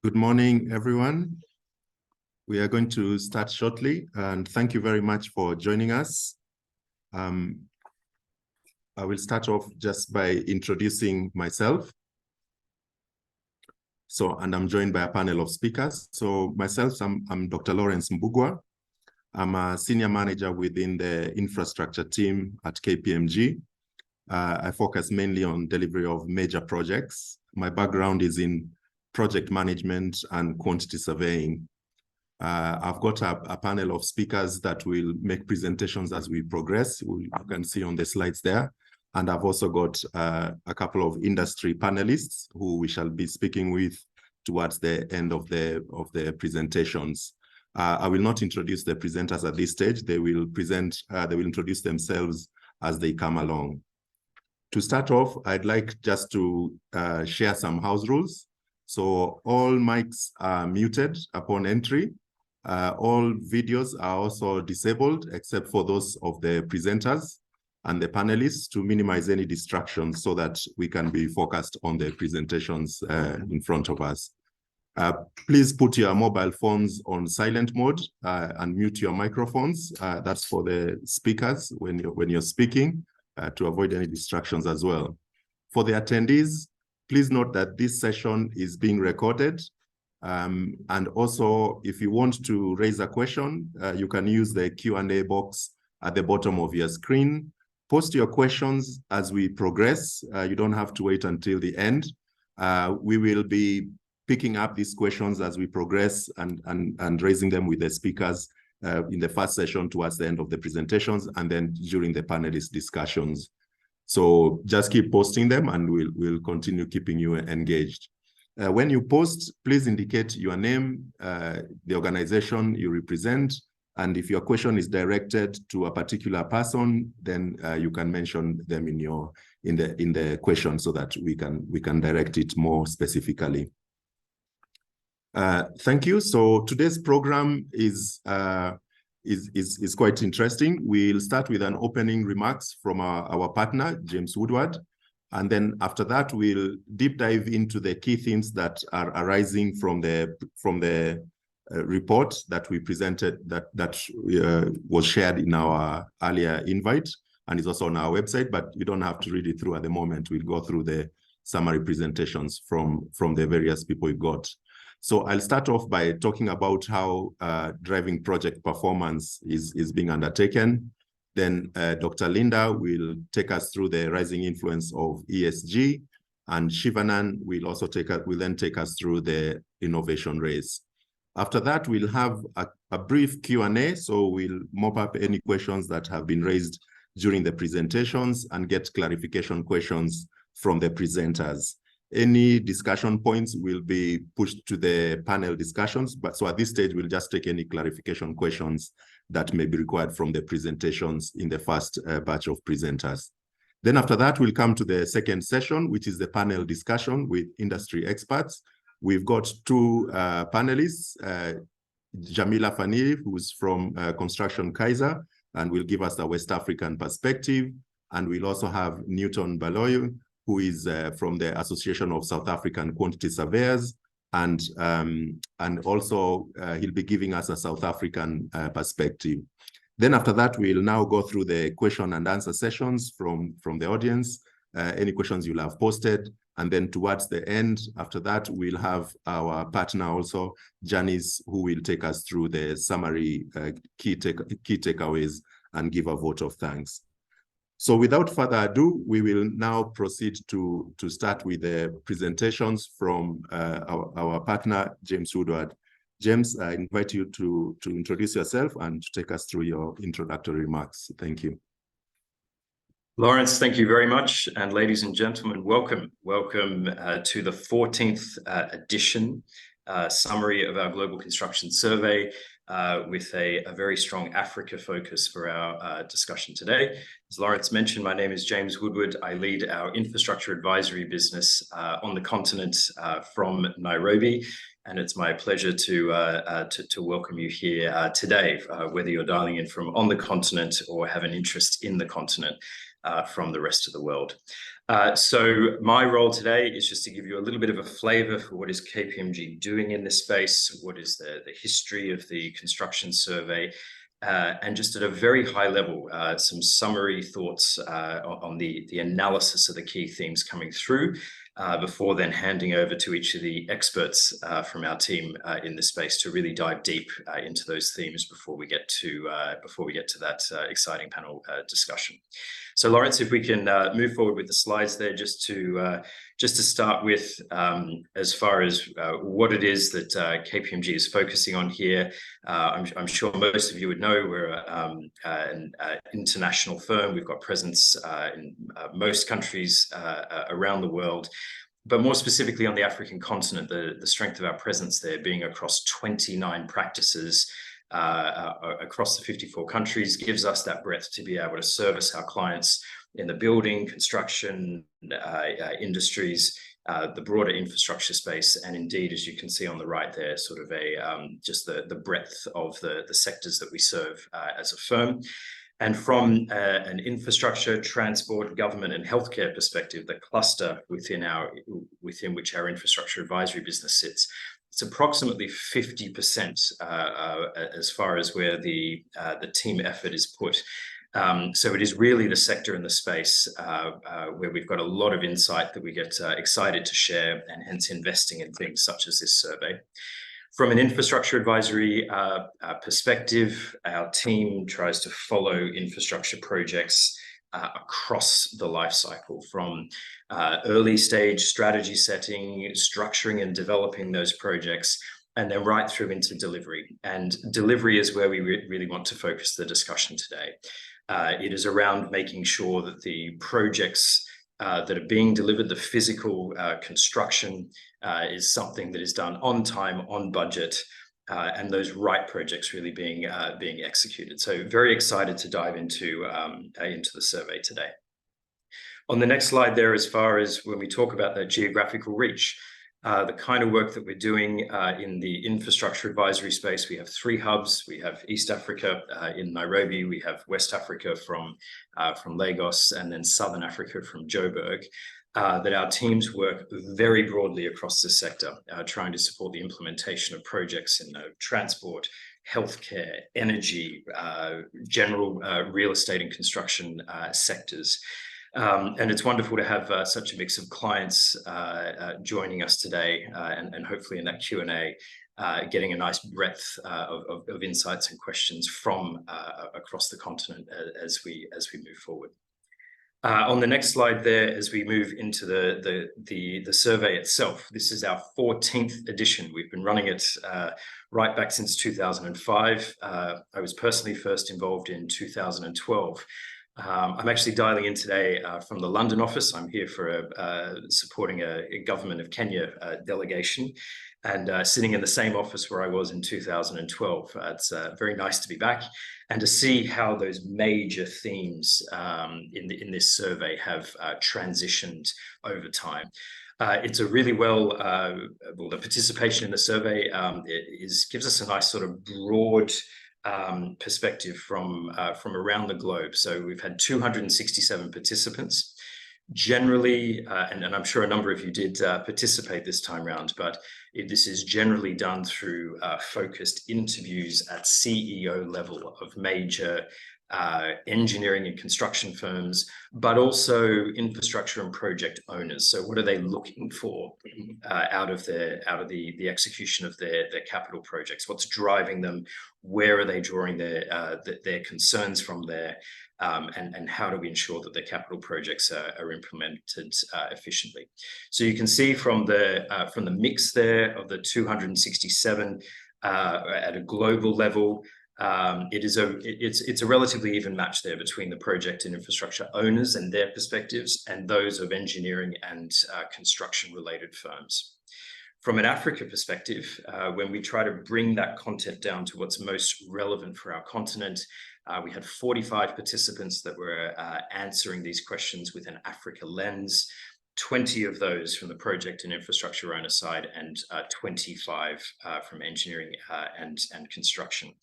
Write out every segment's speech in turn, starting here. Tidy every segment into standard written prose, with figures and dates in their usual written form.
Good morning, everyone. We are going to start shortly, and thank you very much for joining us. I will start off just by introducing myself. And I'm joined by a panel of speakers. So myself, I'm Dr. Lawrence Mbugwa. I'm a senior manager within the infrastructure team at KPMG. I focus mainly on delivery of major projects. My background is in project management and quantity surveying. I've got a panel of speakers that will make presentations as we progress. You can see on the slides there. And I've also got a couple of industry panelists who we shall be speaking with towards the end of the presentations. I will not introduce the presenters at this stage. They will introduce themselves as they come along. To start off, I'd like just to share some house rules. So all mics are muted upon entry. All videos are also disabled, except for those of the presenters and the panelists, to minimize any distractions so that we can be focused on the presentations in front of us. Please put your mobile phones on silent mode and mute your microphones. That's for the speakers when you're speaking, to avoid any distractions as well. For the attendees, please note that this session is being recorded. And also, if you want to raise a question, you can use the Q&A box at the bottom of your screen. Post your questions as we progress. You don't have to wait until the end. We will be picking up these questions as we progress and raising them with the speakers in the first session towards the end of the presentations and then during the panelist discussions. So just keep posting them and we'll continue keeping you engaged. When you post, please indicate your name, the organization you represent, and if your question is directed to a particular person, then you can mention them in the question so that we can direct it more specifically. Thank you. So today's program is quite interesting. We'll start with an opening remarks from our partner, James Woodward. And then after that, we'll deep dive into the key themes that are arising from the report that we presented that was shared in our earlier invite and is also on our website, but you don't have to read it through at the moment. We'll go through the summary presentations from the various people we've got. So I'll start off by talking about how driving project performance is being undertaken. Then Dr. Linda will take us through the rising influence of ESG, and Shivanan will then take us through the innovation race. After that, we'll have a brief Q&A, so we'll mop up any questions that have been raised during the presentations and get clarification questions from the presenters. Any discussion points will be pushed to the panel discussions, so at this stage, we'll just take any clarification questions that may be required from the presentations in the first batch of presenters. Then after that, we'll come to the second session, which is the panel discussion with industry experts. We've got two panelists, Jamila Faniri, who's from Construction Kaiser, and will give us the West African perspective. And we'll also have Newton Baloyi, who is from the Association of South African Quantity Surveyors. And also he'll be giving us a South African perspective. Then after that, we'll now go through the question and answer sessions from the audience, any questions you'll have posted. And then towards the end, after that, we'll have our partner also, Janice, who will take us through the summary key takeaways and give a vote of thanks. So without further ado, we will now proceed to start with the presentations from our partner, James Woodward. James, I invite you to introduce yourself and to take us through your introductory remarks. Thank you. Lawrence, thank you very much. And ladies and gentlemen, welcome. Welcome to the 14th edition summary of our Global Construction Survey, with a very strong Africa focus for our discussion today. As Lawrence mentioned, my name is James Woodward. I lead our infrastructure advisory business on the continent from Nairobi, and it's my pleasure to welcome you here today, whether you're dialing in from on the continent or have an interest in the continent. from the rest of the world. So my role today is just to give you a little bit of a flavor for what is KPMG doing in this space, what is the history of the construction survey, and just at a very high level, some summary thoughts on the analysis of the key themes coming through, before then handing over to each of the experts from our team in this space to really dive deep into those themes before we get to that exciting panel discussion. So Lawrence, if we can move forward with the slides there, just to start with, as far as what it is that KPMG is focusing on here. I'm sure most of you would know we're an international firm. We've got presence in most countries around the world, but more specifically on the African continent, the strength of our presence there being across 29 practices across the 54 countries gives us that breadth to be able to service our clients in the building, construction, industries, the broader infrastructure space, and indeed, as you can see on the right there, sort of just the breadth of the sectors that we serve as a firm. And from an infrastructure, transport, government, and healthcare perspective, the cluster within which our infrastructure advisory business sits, it's approximately 50% as far as where the team effort is put. So it is really the sector and the space where we've got a lot of insight that we get excited to share, and hence investing in things such as this survey. From an infrastructure advisory perspective, our team tries to follow infrastructure projects across the life cycle, from early stage strategy setting, structuring and developing those projects, and then right through into delivery. And delivery is where we really want to focus the discussion today. It is around making sure that the projects that are being delivered, the physical construction, is something that is done on time, on budget, and those right projects really being executed. So very excited to dive into the survey today. On the next slide there, as far as when we talk about that geographical reach, the kind of work that we're doing in the infrastructure advisory space, we have 3 hubs. We have East Africa in Nairobi, we have West Africa from Lagos, and then Southern Africa from Joburg. That our teams work very broadly across this sector, trying to support the implementation of projects in transport, healthcare, energy, general real estate and construction sectors. And it's wonderful to have such a mix of clients joining us today, and hopefully in that Q&A, getting a nice breadth of insights and questions from across the continent as we move forward. On the next slide there, as we move into the survey itself, this is our 14th edition. We've been running it right back since 2005. I was personally first involved in 2012. I'm actually dialing in today from the London office. I'm here for supporting a Government of Kenya delegation, and sitting in the same office where I was in 2012. It's very nice to be back and to see how those major themes in this survey have transitioned over time. It's a really the participation in the survey gives us a nice sort of broad perspective from around the globe. So we've had 267 participants. Generally, and I'm sure a number of you did participate this time around, but this is generally done through focused interviews at CEO level of major engineering and construction firms, but also infrastructure and project owners. So what are they looking for out of the execution of their capital projects? What's driving them? Where are they drawing their concerns from there? And how do we ensure that the capital projects are implemented efficiently? So you can see from the mix there of the 267 at a global level, it's a relatively even match there between the project and infrastructure owners and their perspectives, and those of engineering and construction related firms. From an Africa perspective, when we try to bring that content down to what's most relevant for our continent, we had 45 participants that were answering these questions with an Africa lens, 20 of those from the project and infrastructure owner side, and 25 from engineering and construction.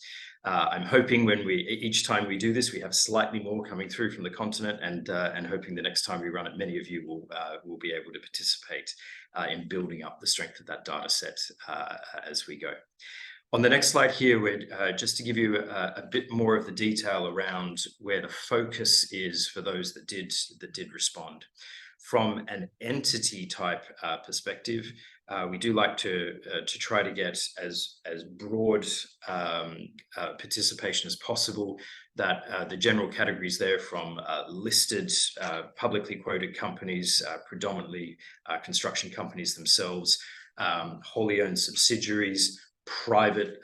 I'm hoping each time we do this, we have slightly more coming through from the continent, and hoping the next time we run it, many of you will be able to participate in building up the strength of that data set as we go. On the next slide here, we're just to give you a bit more of the detail around where the focus is for those that did respond. From an entity type perspective, we do like to try to get as broad participation as possible. That the general categories there from listed publicly quoted companies, predominantly construction companies themselves, wholly owned subsidiaries, private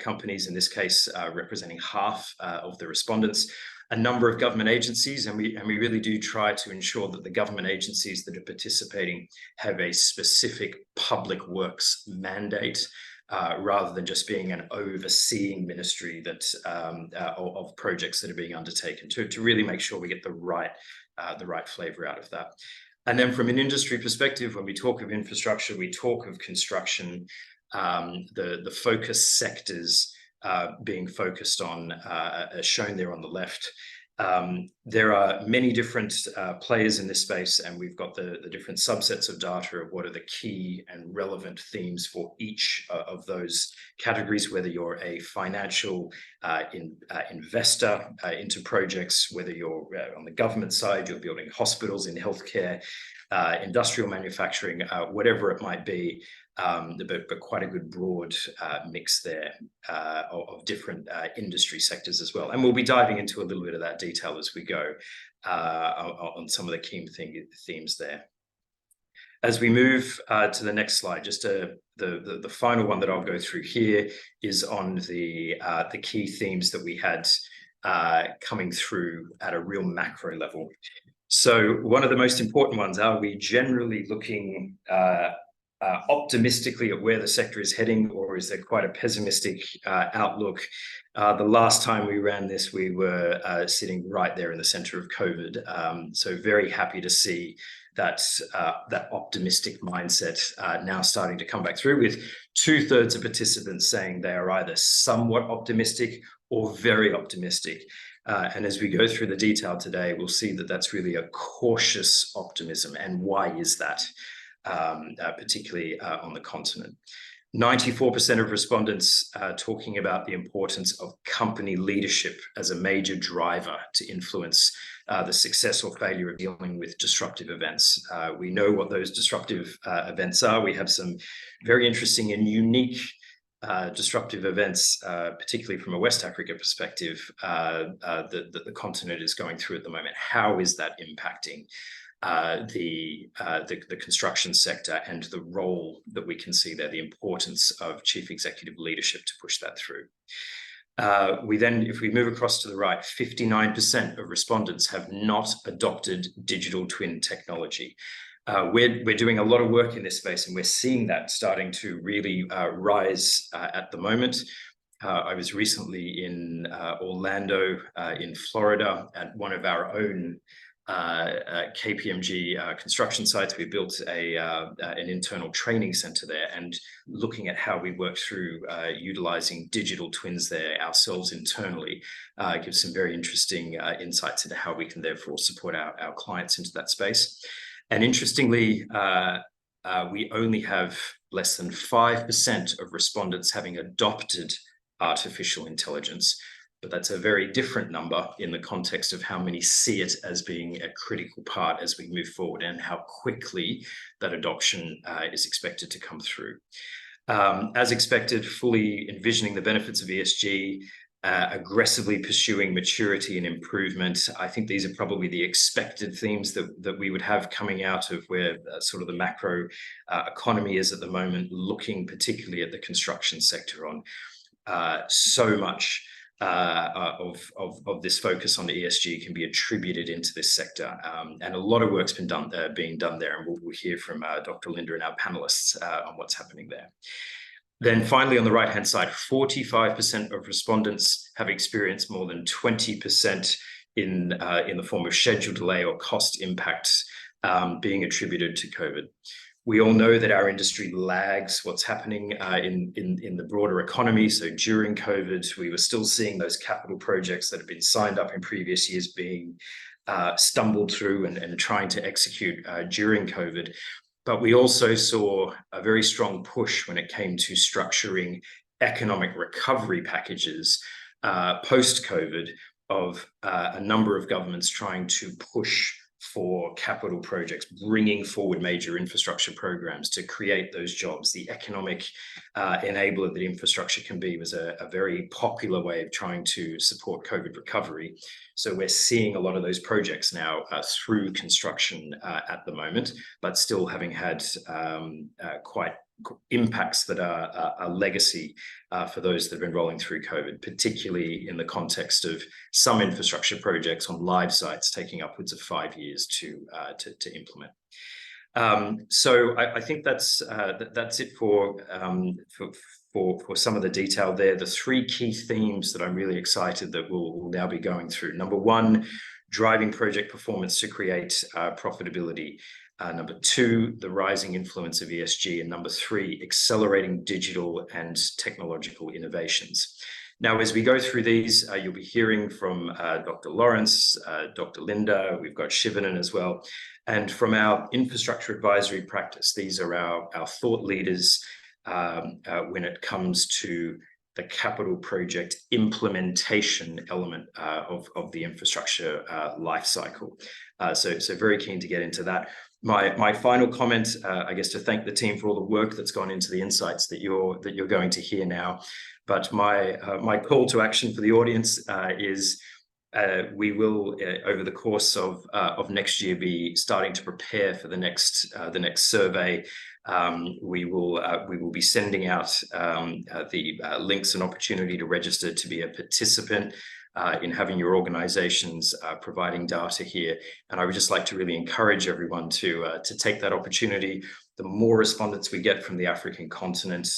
companies, in this case representing half of the respondents, a number of government agencies, and we really do try to ensure that the government agencies that are participating have a specific public works mandate, rather than just being an overseeing ministry that of projects that are being undertaken, to really make sure we get the right flavor out of that. And then from an industry perspective, when we talk of infrastructure, we talk of construction, the focus sectors being focused on, as shown there on the left. There are many different players in this space, and we've got the different subsets of data of what are the key and relevant themes for each of those categories, whether you're a financial investor into projects, whether you're on the government side, you're building hospitals in healthcare, industrial manufacturing, whatever it might be. But quite a good broad mix there of different industry sectors as well. And we'll be diving into a little bit of that detail as we go on some of the key themes there. As we move to the next slide, just the final one that I'll go through here is on the key themes that we had coming through at a real macro level. So one of the most important ones, are we generally looking optimistically at where the sector is heading, or is there quite a pessimistic outlook? The last time we ran this, we were sitting right there in the center of COVID. So very happy to see that optimistic mindset now starting to come back through, with 2/3 of participants saying they are either somewhat optimistic or very optimistic. And as we go through the detail today, we'll see that that's really a cautious optimism. And why is that? Particularly on the continent. 94% of respondents talking about the importance of company leadership as a major driver to influence the success or failure of dealing with disruptive events. We know what those disruptive events are. We have some very interesting and unique disruptive events, particularly from a West Africa perspective, that the continent is going through at the moment. How is that impacting the construction sector, and the role that we can see there, the importance of chief executive leadership to push that through? We then, if we move across to the right, 59% of respondents have not adopted digital twin technology. We're doing a lot of work in this space, and we're seeing that starting to really rise at the moment. I was recently in Orlando, in Florida, at one of our own KPMG construction sites. We built an internal training center there, and looking at how we work through utilizing digital twins there ourselves internally gives some very interesting insights into how we can therefore support our clients into that space. And interestingly, we only have less than 5% of respondents having adopted artificial intelligence. But that's a very different number in the context of how many see it as being a critical part as we move forward, and how quickly that adoption is expected to come through. As expected, fully envisioning the benefits of ESG, aggressively pursuing maturity and improvement. I think these are probably the expected themes that we would have coming out of where sort of the macro economy is at the moment, looking particularly at the construction sector on so much of this focus on ESG can be attributed into this sector, and a lot of work's being done there, and we'll hear from Dr. Linda and our panelists on what's happening there. Then finally, on the right-hand side, 45% of respondents have experienced more than 20% in the form of schedule delay or cost impacts being attributed to COVID. We all know that our industry lags what's happening in the broader economy. So during COVID, we were still seeing those capital projects that had been signed up in previous years being stumbled through and trying to execute during COVID. But we also saw a very strong push when it came to structuring economic recovery packages post-COVID of a number of governments trying to push for capital projects, bringing forward major infrastructure programs to create those jobs. The economic enabler that infrastructure can be was a very popular way of trying to support COVID recovery. So we're seeing a lot of those projects now through construction at the moment, but still having had quite impacts that are a legacy for those that have been rolling through COVID, particularly in the context of some infrastructure projects on live sites taking upwards of 5 years to implement. So I think that's it for some of the detail there. The 3 key themes that I'm really excited that we'll now be going through. Number 1, driving project performance to create profitability. Number 2, the rising influence of ESG. And number 3, accelerating digital and technological innovations. Now, as we go through these, you'll be hearing from Dr. Lawrence, Dr. Linda, we've got Shivanan as well. And from our infrastructure advisory practice, these are our thought leaders when it comes to the capital project implementation element of the infrastructure life cycle. So very keen to get into that. My final comment, I guess, to thank the team for all the work that's gone into the insights that you're going to hear now. But my call to action for the audience is we will, over the course of next year, be starting to prepare for the next survey. We will be sending out the links and opportunity to register to be a participant in having your organizations providing data here. And I would just like to really encourage everyone to take that opportunity. The more respondents we get from the African continent,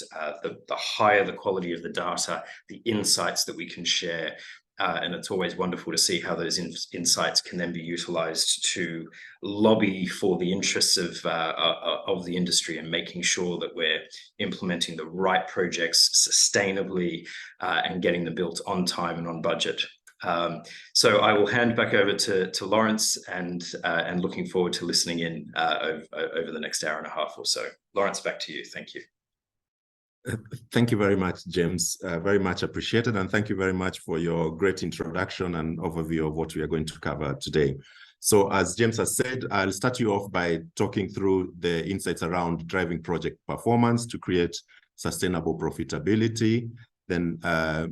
the higher the quality of the data, the insights that we can share. And it's always wonderful to see how those insights can then be utilized to lobby for the interests of the industry and making sure that we're implementing the right projects sustainably and getting them built on time and on budget. So I will hand back over to Lawrence and looking forward to listening in over the next hour and a half or so. Lawrence, back to you. Thank you. Thank you very much, James. Very much appreciated. And thank you very much for your great introduction and overview of what we are going to cover today. So as James has said, I'll start you off by talking through the insights around driving project performance to create sustainable profitability. Then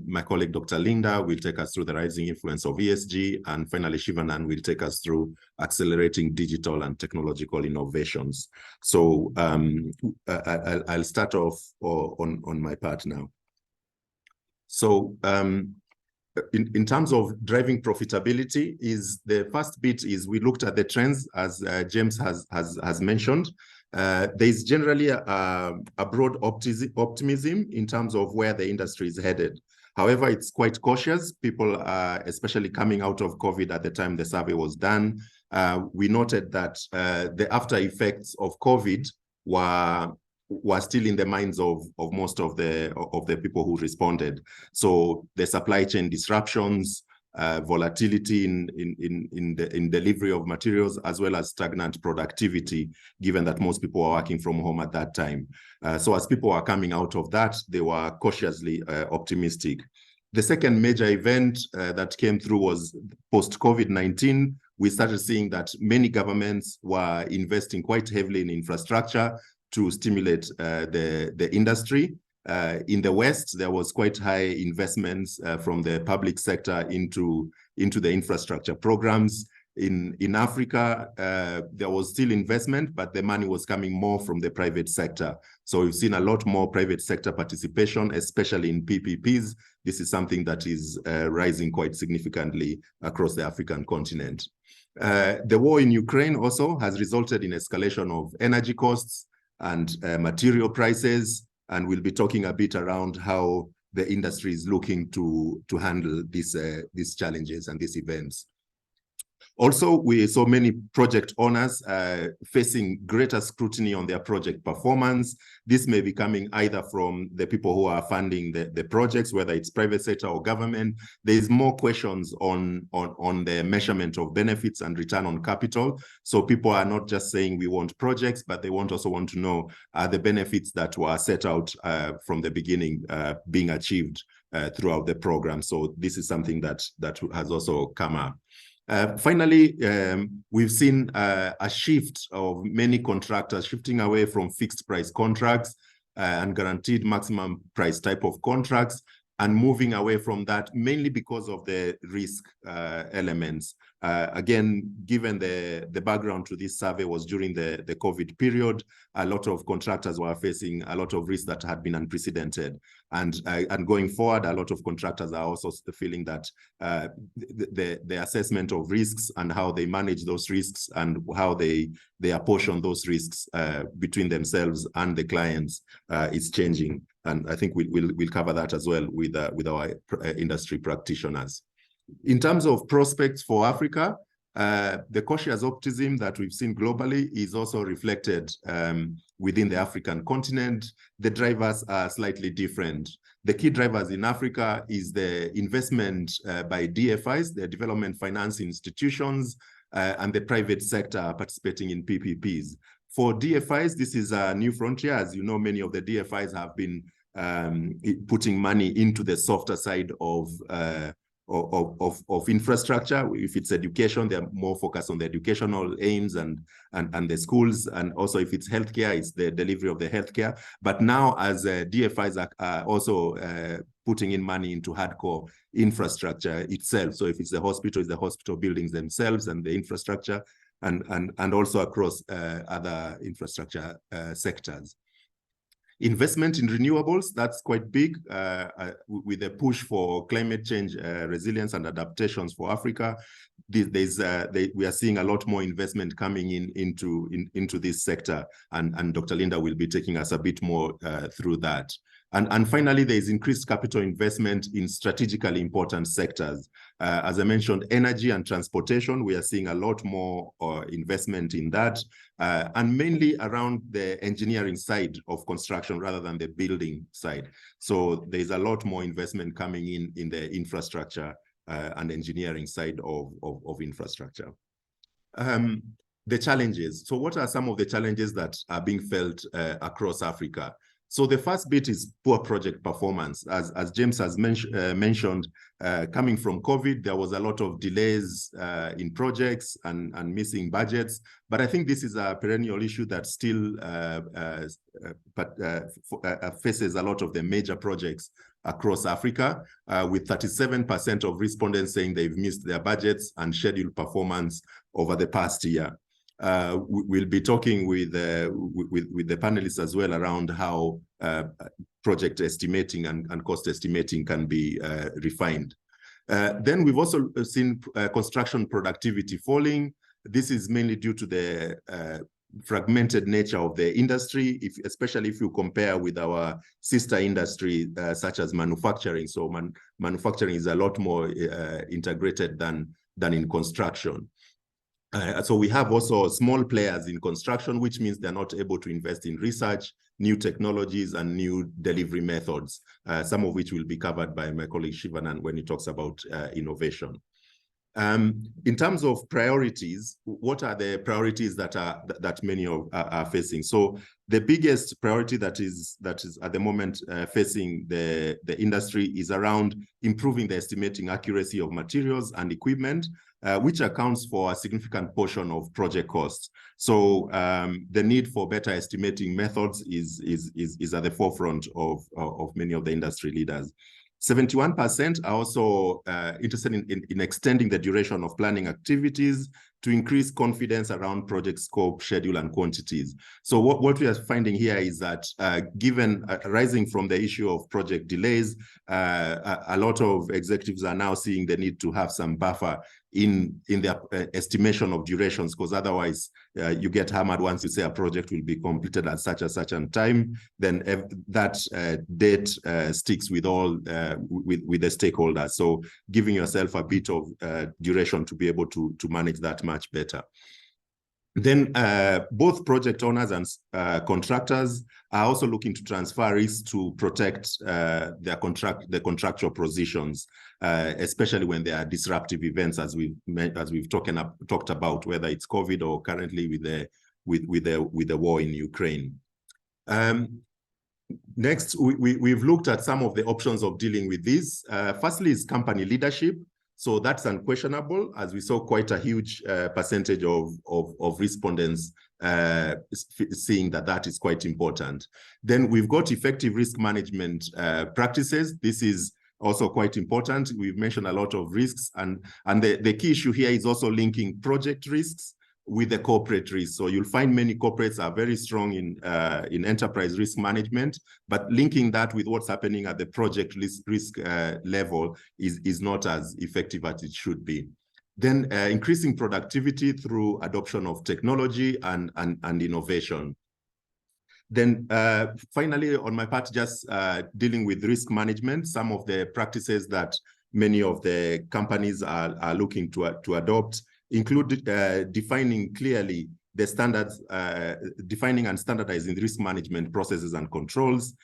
my colleague, Dr. Linda, will take us through the rising influence of ESG. And finally, Shivanan will take us through accelerating digital and technological innovations. So I'll start off on my part now. So in terms of driving profitability, the first bit is we looked at the trends, as James has mentioned. There's generally a broad optimism in terms of where the industry is headed. However, it's quite cautious. People, especially coming out of COVID at the time the survey was done, we noted that the after effects of COVID were still in the minds of most of the people who responded. So the supply chain disruptions, volatility in delivery of materials, as well as stagnant productivity, given that most people were working from home at that time. So as people were coming out of that, they were cautiously optimistic. The second major event that came through was post-COVID-19. We started seeing that many governments were investing quite heavily in infrastructure to stimulate the industry. In the West, there was quite high investments from the public sector into the infrastructure programs. In Africa, there was still investment, but the money was coming more from the private sector. So we've seen a lot more private sector participation, especially in PPPs. This is something that is rising quite significantly across the African continent. The war in Ukraine also has resulted in escalation of energy costs and material prices. And we'll be talking a bit around how the industry is looking to handle these challenges and these events. Also, we saw many project owners facing greater scrutiny on their project performance. This may be coming either from the people who are funding the projects, whether it's private sector or government. There's more questions on the measurement of benefits and return on capital. So people are not just saying we want projects, but they also want to know the benefits that were set out from the beginning being achieved throughout the program. So this is something that has also come up. Finally, we've seen a shift of many contractors shifting away from fixed price contracts and guaranteed maximum price type of contracts, and moving away from that mainly because of the risk elements. Again, given the background to this survey was during the COVID period, a lot of contractors were facing a lot of risks that had been unprecedented. And going forward, a lot of contractors are also feeling that the assessment of risks and how they manage those risks and how they apportion those risks between themselves and the clients is changing. And I think we'll cover that as well with our industry practitioners. In terms of prospects for Africa, the cautious optimism that we've seen globally is also reflected within the African continent. The drivers are slightly different. The key drivers in Africa is the investment by DFIs, the development finance institutions, and the private sector participating in PPPs. For DFIs, this is a new frontier. As you know, many of the DFIs have been putting money into the softer side of infrastructure. If it's education, they're more focused on the educational aims and the schools. And also if it's healthcare, it's the delivery of the healthcare. But now as DFIs are also putting in money into hardcore infrastructure itself. So if it's the hospital buildings themselves and the infrastructure, and also across other infrastructure sectors. Investment in renewables, that's quite big with a push for climate change resilience and adaptations for Africa. We are seeing a lot more investment coming into this sector, and Dr. Linda will be taking us a bit more through that. And finally, there is increased capital investment in strategically important sectors. As I mentioned, energy and transportation, we are seeing a lot more investment in that, and mainly around the engineering side of construction rather than the building side. So there's a lot more investment coming in the infrastructure and engineering side of infrastructure. The challenges. So what are some of the challenges that are being felt across Africa? So the first bit is poor project performance. As James has mentioned, coming from COVID, there was a lot of delays in projects and missing budgets. But I think this is a perennial issue that still faces a lot of the major projects across Africa, with 37% of respondents saying they've missed their budgets and scheduled performance over the past year. We'll be talking with the panelists as well around how project estimating and cost estimating can be refined. Then we've also seen construction productivity falling. This is mainly due to the fragmented nature of the industry, especially if you compare with our sister industry, such as manufacturing. So manufacturing is a lot more integrated than in construction. So we have also small players in construction, which means they're not able to invest in research, new technologies, and new delivery methods, some of which will be covered by my colleague Shivanan when he talks about innovation. In terms of priorities, what are the priorities that many are facing? So the biggest priority that is at the moment facing the industry is around improving the estimating accuracy of materials and equipment, which accounts for a significant portion of project costs. So the need for better estimating methods is at the forefront of many of the industry leaders. 71% are also interested in extending the duration of planning activities to increase confidence around project scope, schedule, and quantities. So what we are finding here is that given rising from the issue of project delays, a lot of executives are now seeing the need to have some buffer in the estimation of durations, because otherwise you get hammered once you say a project will be completed at such and such a time. Then that date sticks with all with the stakeholders. So giving yourself a bit of duration to be able to manage that much better. Then both project owners and contractors are also looking to transfer risks to protect the contractual positions, especially when there are disruptive events, as we've talked about, whether it's COVID or currently with the war in Ukraine. Next, we've looked at some of the options of dealing with this. Firstly, is company leadership. So that's unquestionable, as we saw quite a huge percentage of respondents seeing that is quite important. Then we've got effective risk management practices. This is also quite important. We've mentioned a lot of risks, and the key issue here is also linking project risks with the corporate risk. So you'll find many corporates are very strong in enterprise risk management, but linking that with what's happening at the project risk level is not as effective as it should be. Then increasing productivity through adoption of technology and innovation. Then finally, on my part, just dealing with risk management, some of the practices that many of the companies are looking to adopt include defining clearly the standards, defining and standardizing risk management processes and controls,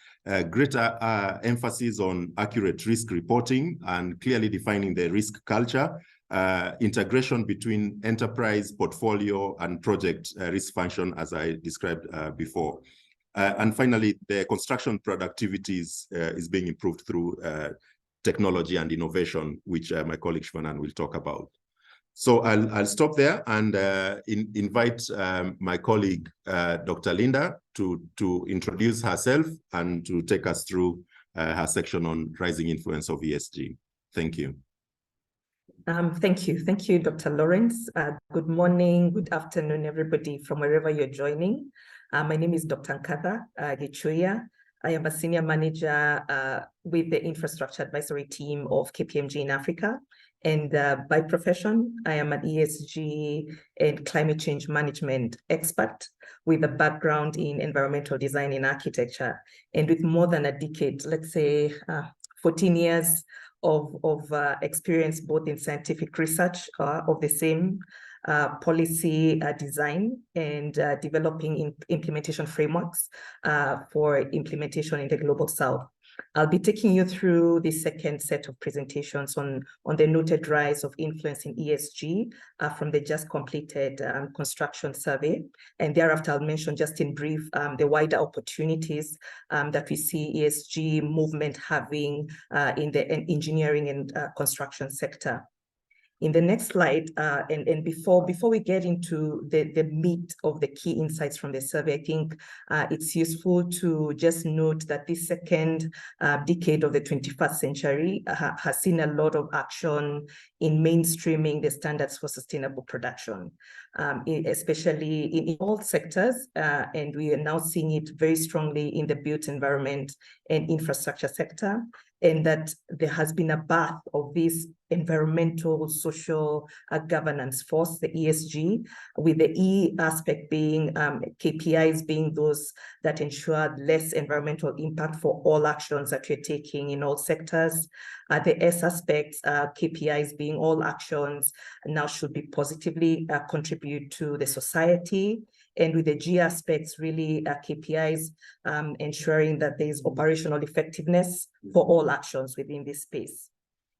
greater emphasis on accurate risk reporting and clearly defining the risk culture, integration between enterprise, portfolio, and project risk function, as I described before. And finally, the construction productivity is being improved through technology and innovation, which my colleague Shvanan will talk about. So I'll stop there and invite my colleague, Dr. Linda, to introduce herself and to take us through her section on rising influence of ESG. Thank you. Thank you, Dr. Lawrence. Good morning, good afternoon, everybody from wherever you're joining. My name is Dr. Nkatha Gichuya. I am a senior manager with the infrastructure advisory team of KPMG in Africa. And by profession, I am an ESG and climate change management expert with a background in environmental design and architecture. And with more than a decade, let's say 14 years of experience, both in scientific research of the same policy design and developing implementation frameworks for implementation in the Global South. I'll be taking you through the second set of presentations on the noted rise of influence in ESG from the just completed construction survey. And thereafter, I'll mention just in brief the wider opportunities that we see ESG movement having in the engineering and construction sector. In the next slide, and before we get into the meat of the key insights from the survey, I think it's useful to just note that this second decade of the 21st century has seen a lot of action in mainstreaming the standards for sustainable production, especially in all sectors, and we are now seeing it very strongly in the built environment and infrastructure sector, and that there has been a birth of this environmental, social governance force, the ESG, with the E aspect being KPIs being those that ensure less environmental impact for all actions that you're taking in all sectors. The S aspects, KPIs being all actions now should be positively contribute to the society. And with the G aspects, really KPIs ensuring that there is operational effectiveness for all actions within this space.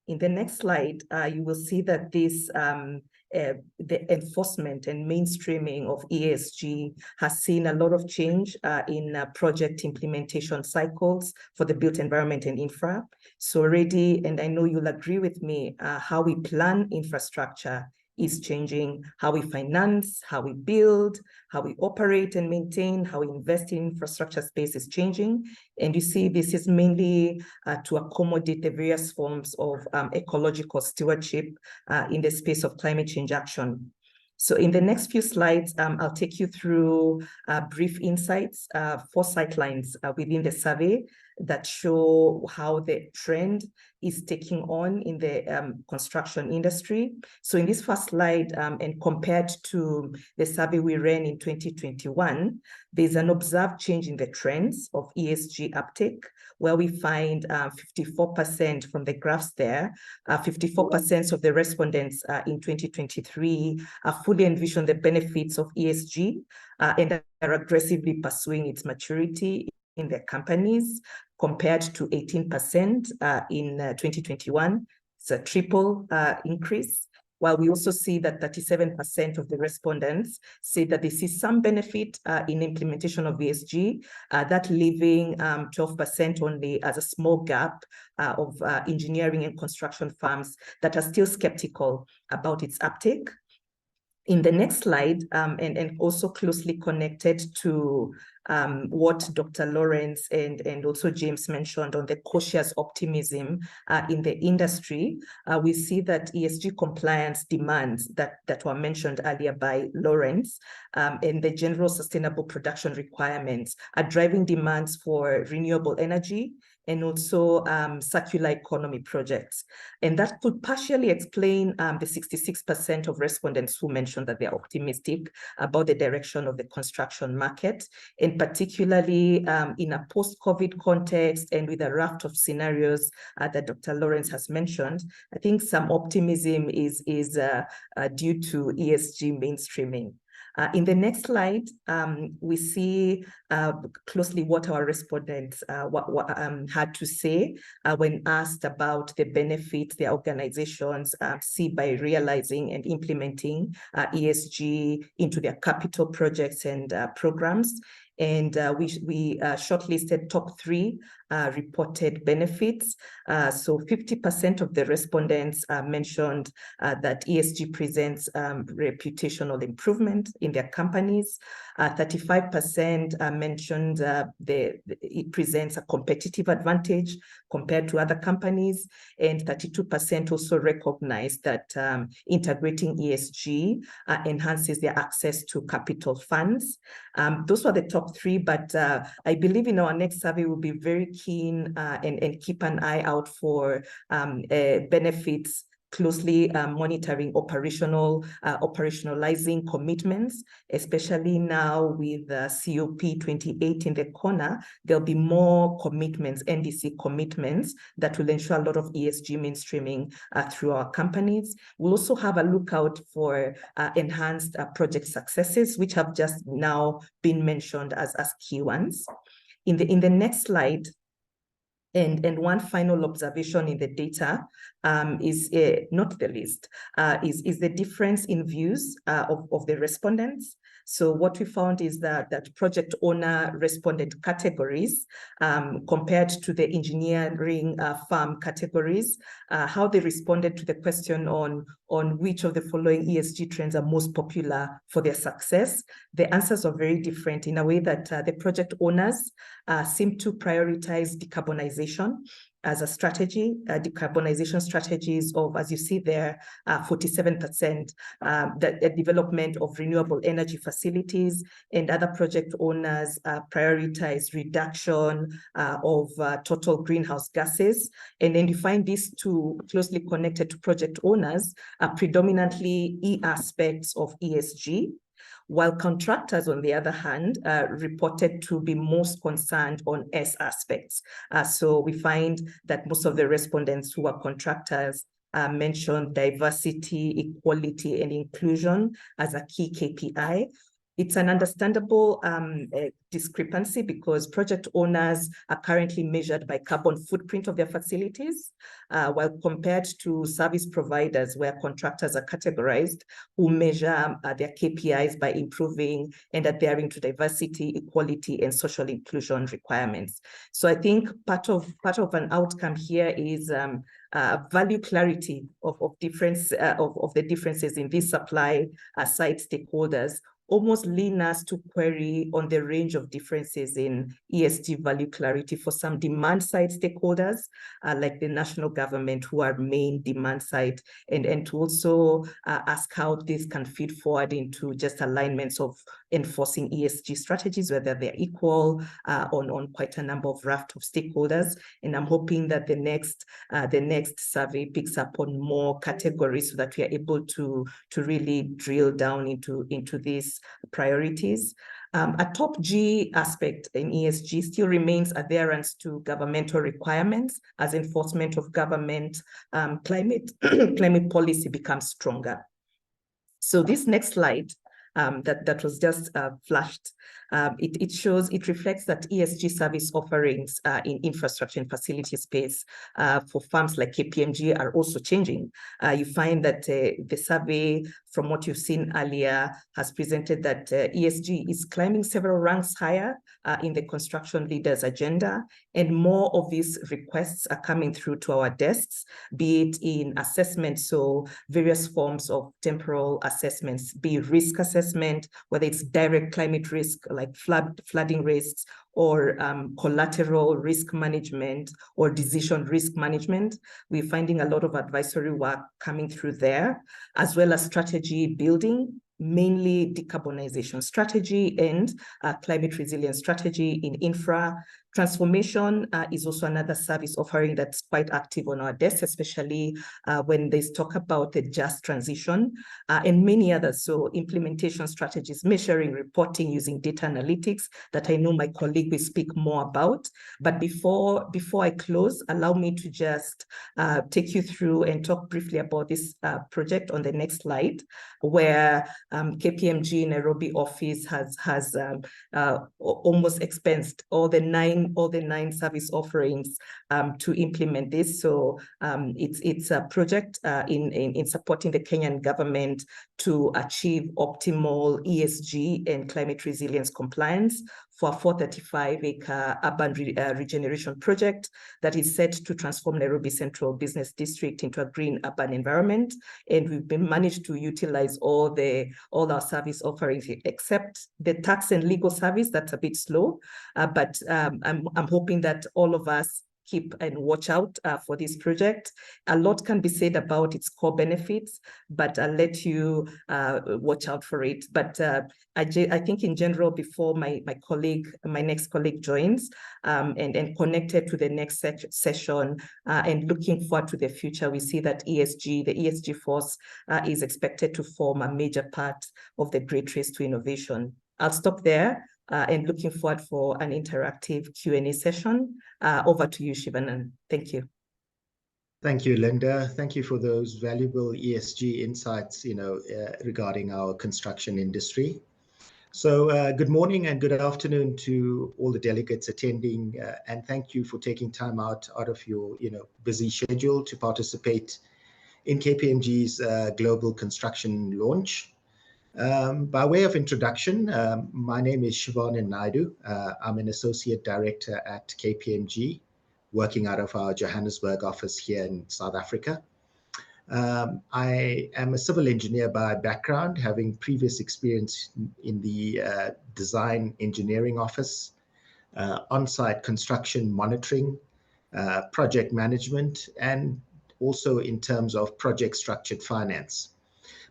In the next slide, you will see that this the enforcement and mainstreaming of ESG has seen a lot of change in project implementation cycles for the built environment and infra. So already, and I know you'll agree with me, how we plan infrastructure is changing, how we finance, how we build, how we operate and maintain, how we invest in infrastructure space is changing. And you see this is mainly to accommodate the various forms of ecological stewardship in the space of climate change action. So in the next few slides, I'll take you through brief insights, 4 sightlines within the survey that show how the trend is taking on in the construction industry. So in this first slide, and compared to the survey we ran in 2021, there's an observed change in the trends of ESG uptake, where we find 54% from the graphs there, 54% of the respondents in 2023 fully envision the benefits of ESG and are aggressively pursuing its maturity in their companies, compared to 18% in 2021. It's a triple increase. While we also see that 37% of the respondents say that they see some benefit in implementation of ESG, that leaving 12% only as a small gap of engineering and construction firms that are still skeptical about its uptake. In the next slide, and also closely connected to what Dr. Lawrence and also James mentioned on the cautious optimism in the industry, we see that ESG compliance demands that were mentioned earlier by Lawrence and the general sustainable production requirements are driving demands for renewable energy and also circular economy projects. And that could partially explain the 66% of respondents who mentioned that they're optimistic about the direction of the construction market, and particularly in a post-COVID context and with a raft of scenarios that Dr. Lawrence has mentioned. I think some optimism is due to ESG mainstreaming. In the next slide, we see closely what our respondents had to say when asked about the benefits their organizations see by realizing and implementing ESG into their capital projects and programs. And we shortlisted top 3 reported benefits. So 50% of the respondents mentioned that ESG presents reputational improvement in their companies. 35% mentioned it presents a competitive advantage compared to other companies, and 32% also recognized that integrating ESG enhances their access to capital funds. Those were the top 3, but I believe in our next survey we'll be very keen and keep an eye out for benefits, closely monitoring operationalizing commitments, especially now with COP28 in the corner. There'll be more commitments, NDC commitments, that will ensure a lot of ESG mainstreaming through our companies. We'll also have a lookout for enhanced project successes, which have just now been mentioned as key ones. In the next slide, and one final observation in the data is not the least, is the difference in views of the respondents. So what we found is that project owner respondent categories compared to the engineering firm categories, how they responded to the question on which of the following ESG trends are most popular for their success. The answers are very different in a way that the project owners seem to prioritize decarbonization as a strategy, decarbonization strategies of, as you see there, 47%, the development of renewable energy facilities, and other project owners prioritize reduction of total greenhouse gases. And then you find these two closely connected to project owners, predominantly E aspects of ESG, while contractors, on the other hand, reported to be most concerned on S aspects. So we find that most of the respondents who are contractors mentioned diversity, equality, and inclusion as a key KPI. It's an understandable discrepancy because project owners are currently measured by carbon footprint of their facilities, while compared to service providers where contractors are categorized who measure their KPIs by improving and adhering to diversity, equality, and social inclusion requirements. So I think part of an outcome here is value clarity of the differences in these supply side stakeholders almost lean us to query on the range of differences in ESG value clarity for some demand side stakeholders, like the national government, who are main demand side, and to also ask how this can feed forward into just alignments of enforcing ESG strategies, whether they're equal on quite a number of raft of stakeholders. And I'm hoping that the next survey picks up on more categories so that we are able to really drill down into these priorities. A top G aspect in ESG still remains adherence to governmental requirements as enforcement of government climate policy becomes stronger. So this next slide that was just flashed, it reflects that ESG service offerings in infrastructure and facility space for firms like KPMG are also changing. You find that the survey, from what you've seen earlier, has presented that ESG is climbing several ranks higher in the construction leaders agenda, and more of these requests are coming through to our desks, be it in assessment, so various forms of temporal assessments, be risk assessment, whether it's direct climate risk like flooding risks, or collateral risk management or decision risk management. We're finding a lot of advisory work coming through there, as well as strategy building, mainly decarbonization strategy and climate resilience strategy in infra. Transformation is also another service offering that's quite active on our desk, especially when there's talk about the just transition and many others. So implementation strategies, measuring, reporting using data analytics that I know my colleague will speak more about. But before I close, allow me to just take you through and talk briefly about this project on the next slide, where KPMG Nairobi office has almost expensed all the nine service offerings to implement this. So it's a project in supporting the Kenyan government to achieve optimal ESG and climate resilience compliance for a 435-acre urban regeneration project that is set to transform Nairobi Central Business District into a green urban environment. And we've been managed to utilize all our service offerings, except the tax and legal service. That's a bit slow, but I'm hoping that all of us keep and watch out for this project. A lot can be said about its core benefits, but I'll let you watch out for it. But I think in general, before my next colleague joins and connected to the next session and looking forward to the future, we see that the ESG force is expected to form a major part of the Great Race to Innovation. I'll stop there. And looking forward for an interactive Q&A session. Over to you, Shivanan. Thank you. Thank you, Linda. Thank you for those valuable ESG insights, regarding our construction industry. So good morning and good afternoon to all the delegates attending, and thank you for taking time out of your busy schedule to participate in KPMG's global construction launch. By way of introduction, my name is Shivanan Naidu. I'm an associate director at KPMG, working out of our Johannesburg office here in South Africa. I am a civil engineer by background, having previous experience in the design engineering office, on-site construction monitoring, project management, and also in terms of project structured finance.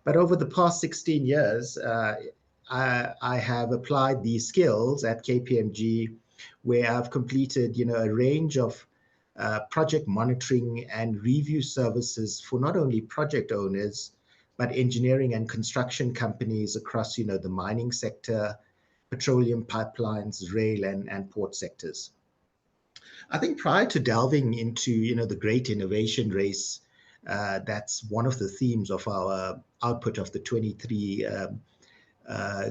But over the past 16 years, I have applied these skills at KPMG, where I've completed, a range of project monitoring and review services for not only project owners, but engineering and construction companies across, the mining sector, petroleum pipelines, rail, and port sectors. I think prior to delving into, the great innovation race, that's one of the themes of our output of the 23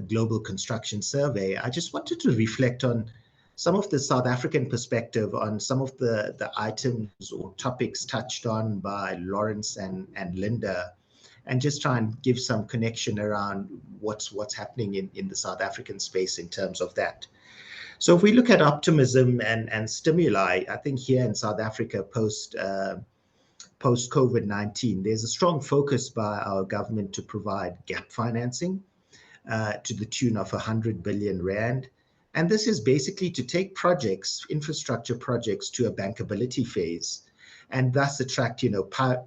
Global Construction Survey. I just wanted to reflect on some of the South African perspective on some of the items or topics touched on by Lawrence and Linda, and just try and give some connection around what's happening in the South African space in terms of that. So if we look at optimism and stimuli, I think here in South Africa post-COVID-19, there's a strong focus by our government to provide gap financing to the tune of 100 billion rand. And this is basically to take projects, infrastructure projects, to a bankability phase, and thus attract,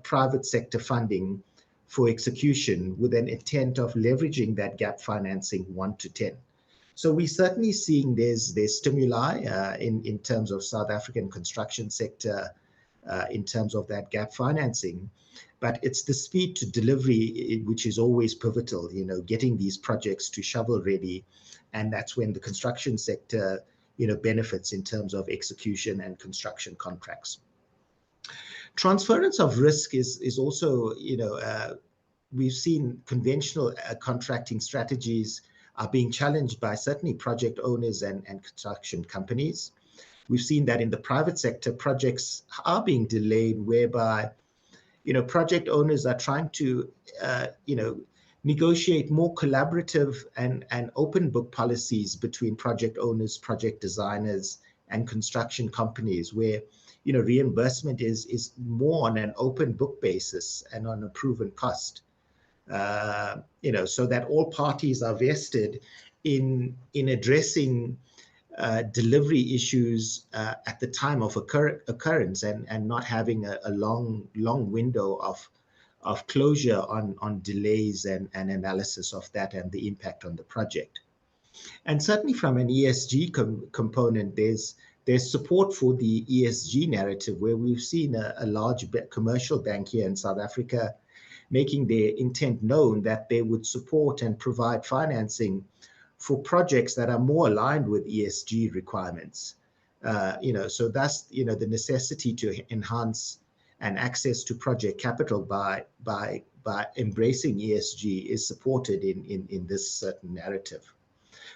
private sector funding for execution with an intent of leveraging that gap financing 1 to 10. So we're certainly seeing there's stimuli in terms of South African construction sector, in terms of that gap financing. But it's the speed to delivery which is always pivotal, getting these projects to shovel ready. And that's when the construction sector, benefits in terms of execution and construction contracts. Transference of risk is also, we've seen conventional contracting strategies are being challenged by certainly project owners and construction companies. We've seen that in the private sector, projects are being delayed whereby, project owners are trying to, negotiate more collaborative and open book policies between project owners, project designers, and construction companies, where, reimbursement is more on an open book basis and on a proven cost. So that all parties are vested in addressing delivery issues at the time of occurrence and not having a long window of closure on delays and analysis of that and the impact on the project. And certainly from an ESG component, there's support for the ESG narrative, where we've seen a large commercial bank here in South Africa making their intent known that they would support and provide financing for projects that are more aligned with ESG requirements. So that's, the necessity to enhance and access to project capital by embracing ESG is supported in this certain narrative.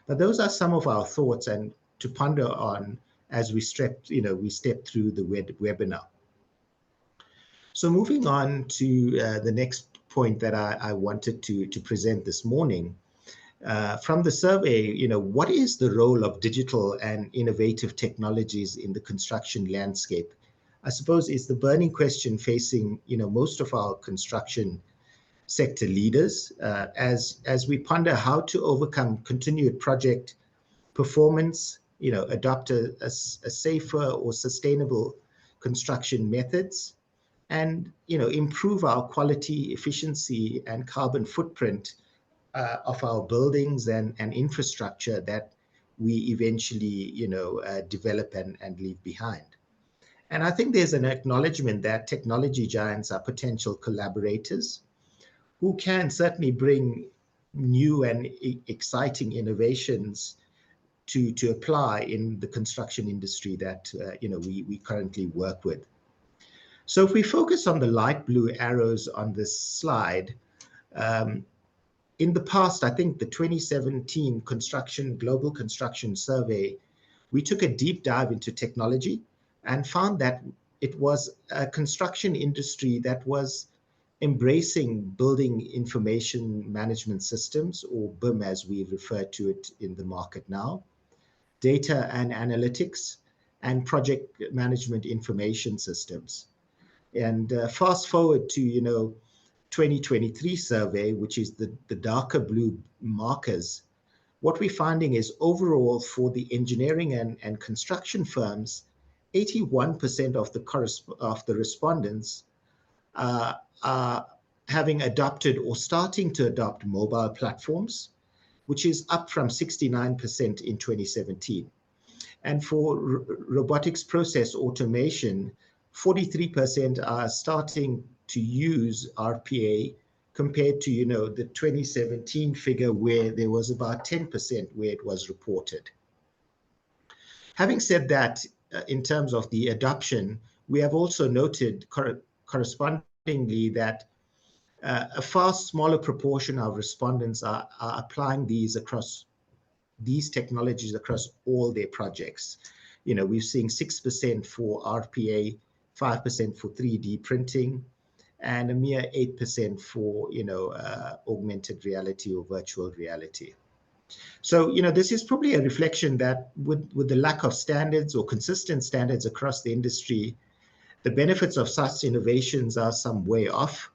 But those are some of our thoughts and to ponder on as we step through the webinar. So moving on to the next point that I wanted to present this morning. From the survey, what is the role of digital and innovative technologies in the construction landscape? I suppose is the burning question facing, most of our construction sector leaders as we ponder how to overcome continued project performance, adopt a safer or sustainable construction methods, and improve our quality, efficiency, and carbon footprint of our buildings and infrastructure that we eventually develop and leave behind. And I think there's an acknowledgement that technology giants are potential collaborators who can certainly bring new and exciting innovations to apply in the construction industry that we currently work with. So if we focus on the light blue arrows on this slide, in the past, I think the 2017 Global Construction Survey, we took a deep dive into technology and found that it was a construction industry that was embracing building information management systems, or BIM as we refer to it in the market now, data and analytics, and project management information systems. And fast forward to 2023 survey, which is the darker blue markers, what we're finding is overall for the engineering and construction firms, 81% of the respondents are having adopted or starting to adopt mobile platforms, which is up from 69% in 2017. And for robotics process automation, 43% are starting to use RPA compared to the 2017 figure where there was about 10% where it was reported. Having said that, in terms of the adoption, we have also noted correspondingly that a far smaller proportion of respondents are applying these technologies across all their projects. We're seeing 6% for RPA, 5% for 3D printing, and a mere 8% for augmented reality or virtual reality. So this is probably a reflection that with the lack of standards or consistent standards across the industry, the benefits of such innovations are some way off.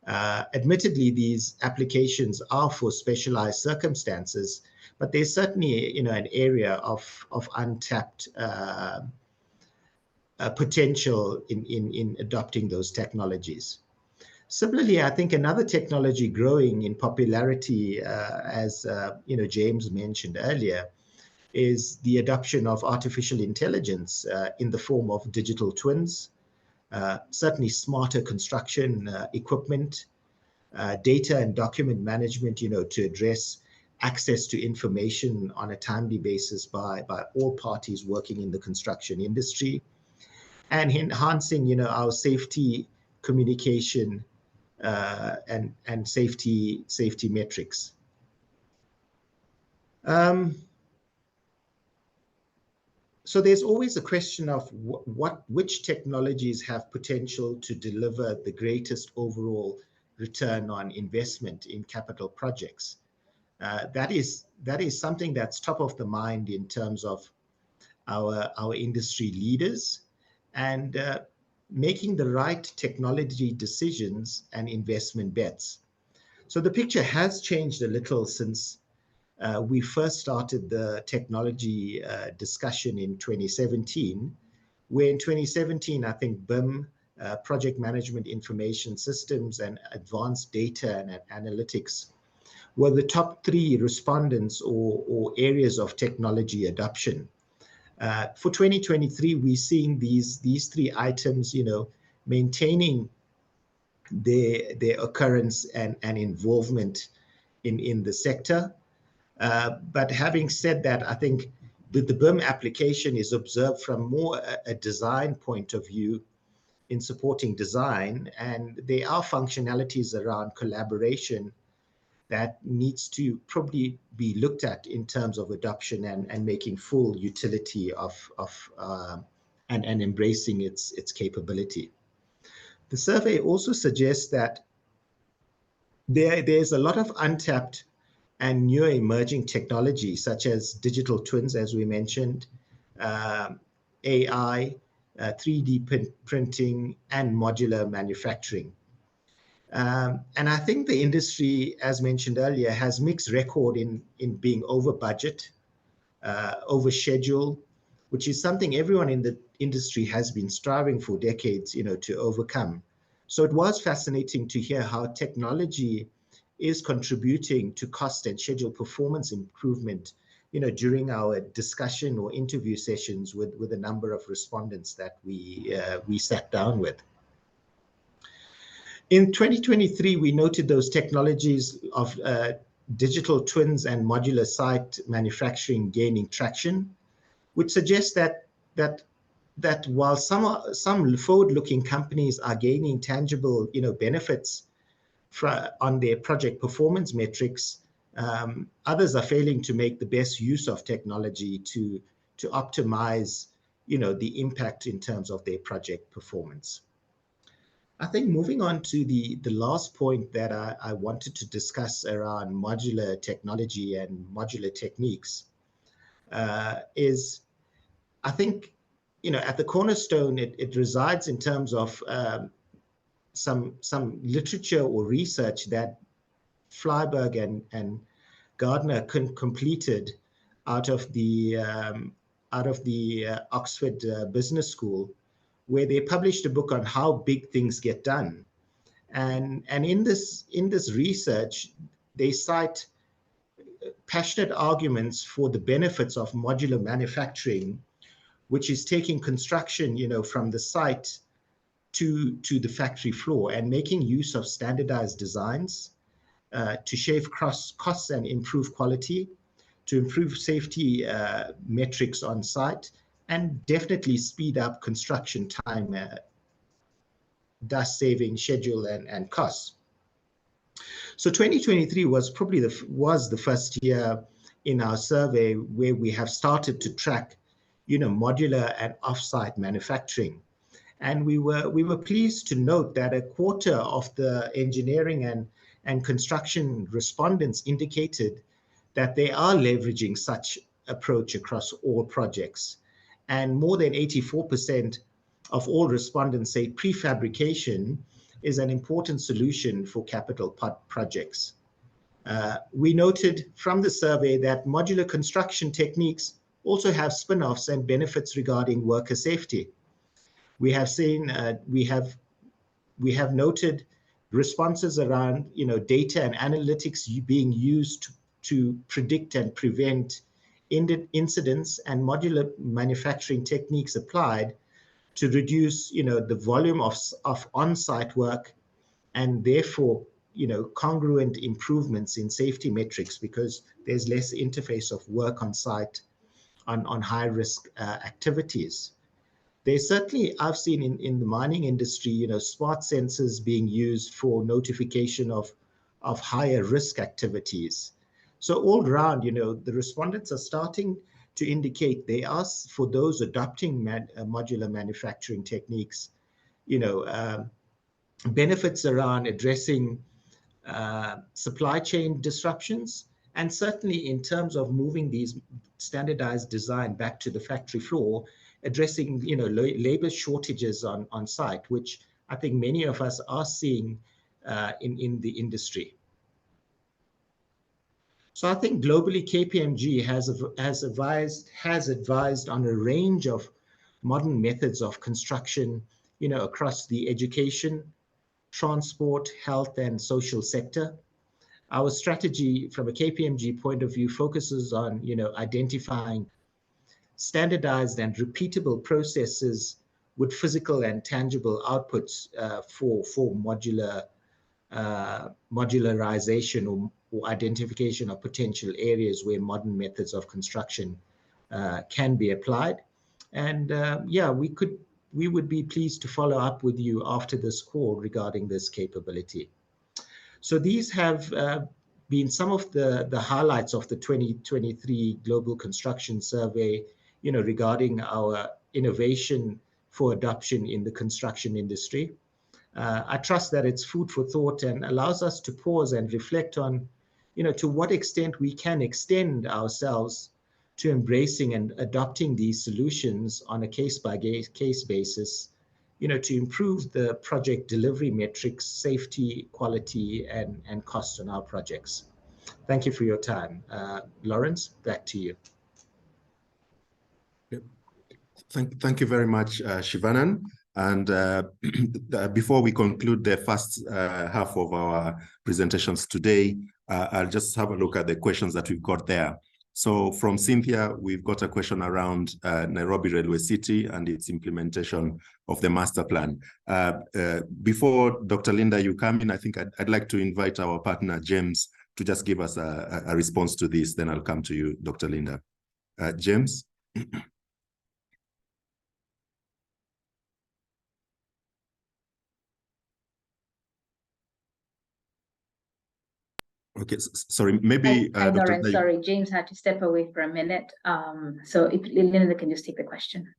Admittedly, these applications are for specialized circumstances, but there's certainly an area of untapped potential in adopting those technologies. Similarly, I think another technology growing in popularity, as James mentioned earlier, is the adoption of artificial intelligence in the form of digital twins, certainly smarter construction equipment, data and document management, to address access to information on a timely basis by all parties working in the construction industry, and enhancing, our safety communication and safety metrics. So there's always a question of which technologies have potential to deliver the greatest overall return on investment in capital projects. That is something that's top of the mind in terms of our industry leaders, and making the right technology decisions and investment bets. So the picture has changed a little since we first started the technology discussion in 2017, where in 2017, I think BIM, Project Management Information Systems, and Advanced Data and Analytics were the top 3 respondents or areas of technology adoption. For 2023, we're seeing these 3 items, maintaining their occurrence and involvement in the sector. But having said that, I think the BIM application is observed from more a design point of view in supporting design, and there are functionalities around collaboration that needs to probably be looked at in terms of adoption and making full utility of and embracing its capability. The survey also suggests that there's a lot of untapped and new emerging technology, such as digital twins, as we mentioned, AI, 3D printing, and modular manufacturing. And I think the industry, as mentioned earlier, has mixed record in being over budget, over schedule, which is something everyone in the industry has been striving for decades, to overcome. So it was fascinating to hear how technology is contributing to cost and schedule performance improvement, during our discussion or interview sessions with a number of respondents that we sat down with. In 2023, we noted those technologies of digital twins and modular site manufacturing gaining traction, which suggests that while some forward-looking companies are gaining tangible, benefits on their project performance metrics, others are failing to make the best use of technology to optimize, the impact in terms of their project performance. I think moving on to the last point that I wanted to discuss around modular technology and modular techniques is, I think, at the cornerstone, it resides in terms of some literature or research that Flyberg and Gardner completed out of the Oxford Business School, where they published a book on how big things get done. And in this research, they cite passionate arguments for the benefits of modular manufacturing, which is taking construction, from the site to the factory floor and making use of standardized designs to shave costs and improve quality, to improve safety metrics on site, and definitely speed up construction time, thus saving schedule and costs. So 2023 was probably the first year in our survey where we have started to track, modular and offsite manufacturing. And we were pleased to note that a quarter of the engineering and construction respondents indicated that they are leveraging such approach across all projects. And more than 84% of all respondents say prefabrication is an important solution for capital projects. We noted from the survey that modular construction techniques also have spin-offs and benefits regarding worker safety. We have seen, we have noted responses around, data and analytics being used to predict and prevent incidents, and modular manufacturing techniques applied to reduce, the volume of on-site work, and therefore, congruent improvements in safety metrics, because there's less interface of work on site on high-risk activities. There's certainly, I've seen in the mining industry, smart sensors being used for notification of higher risk activities. So all around, the respondents are starting to indicate they are, for those adopting modular manufacturing techniques, benefits around addressing supply chain disruptions, and certainly in terms of moving these standardized design back to the factory floor, addressing labor shortages on site, which I think many of us are seeing in the industry. So I think globally, KPMG has advised on a range of modern methods of construction, across the education, transport, health, and social sector. Our strategy from a KPMG point of view focuses on, identifying standardized and repeatable processes with physical and tangible outputs for modularization or identification of potential areas where modern methods of construction can be applied. And we would be pleased to follow up with you after this call regarding this capability. So these have been some of the highlights of the 2023 Global Construction Survey, regarding our innovation for adoption in the construction industry. I trust that it's food for thought and allows us to pause and reflect on, to what extent we can extend ourselves to embracing and adopting these solutions on a case-by-case basis, to improve the project delivery metrics, safety, quality, and cost on our projects. Thank you for your time. Lawrence, back to you. Thank you very much, Shivanan. And before we conclude the first half of our presentations today, I'll just have a look at the questions that we've got there. So from Cynthia, we've got a question around Nairobi Railway City and its implementation of the master plan. Before Dr. Linda, you come in, I think I'd like to invite our partner, James, to just give us a response to this. Then I'll come to you, Dr. Linda. James? Okay, sorry, maybe... Hi, Lawrence, sorry, James had to step away for a minute. So if Linda can just take the question.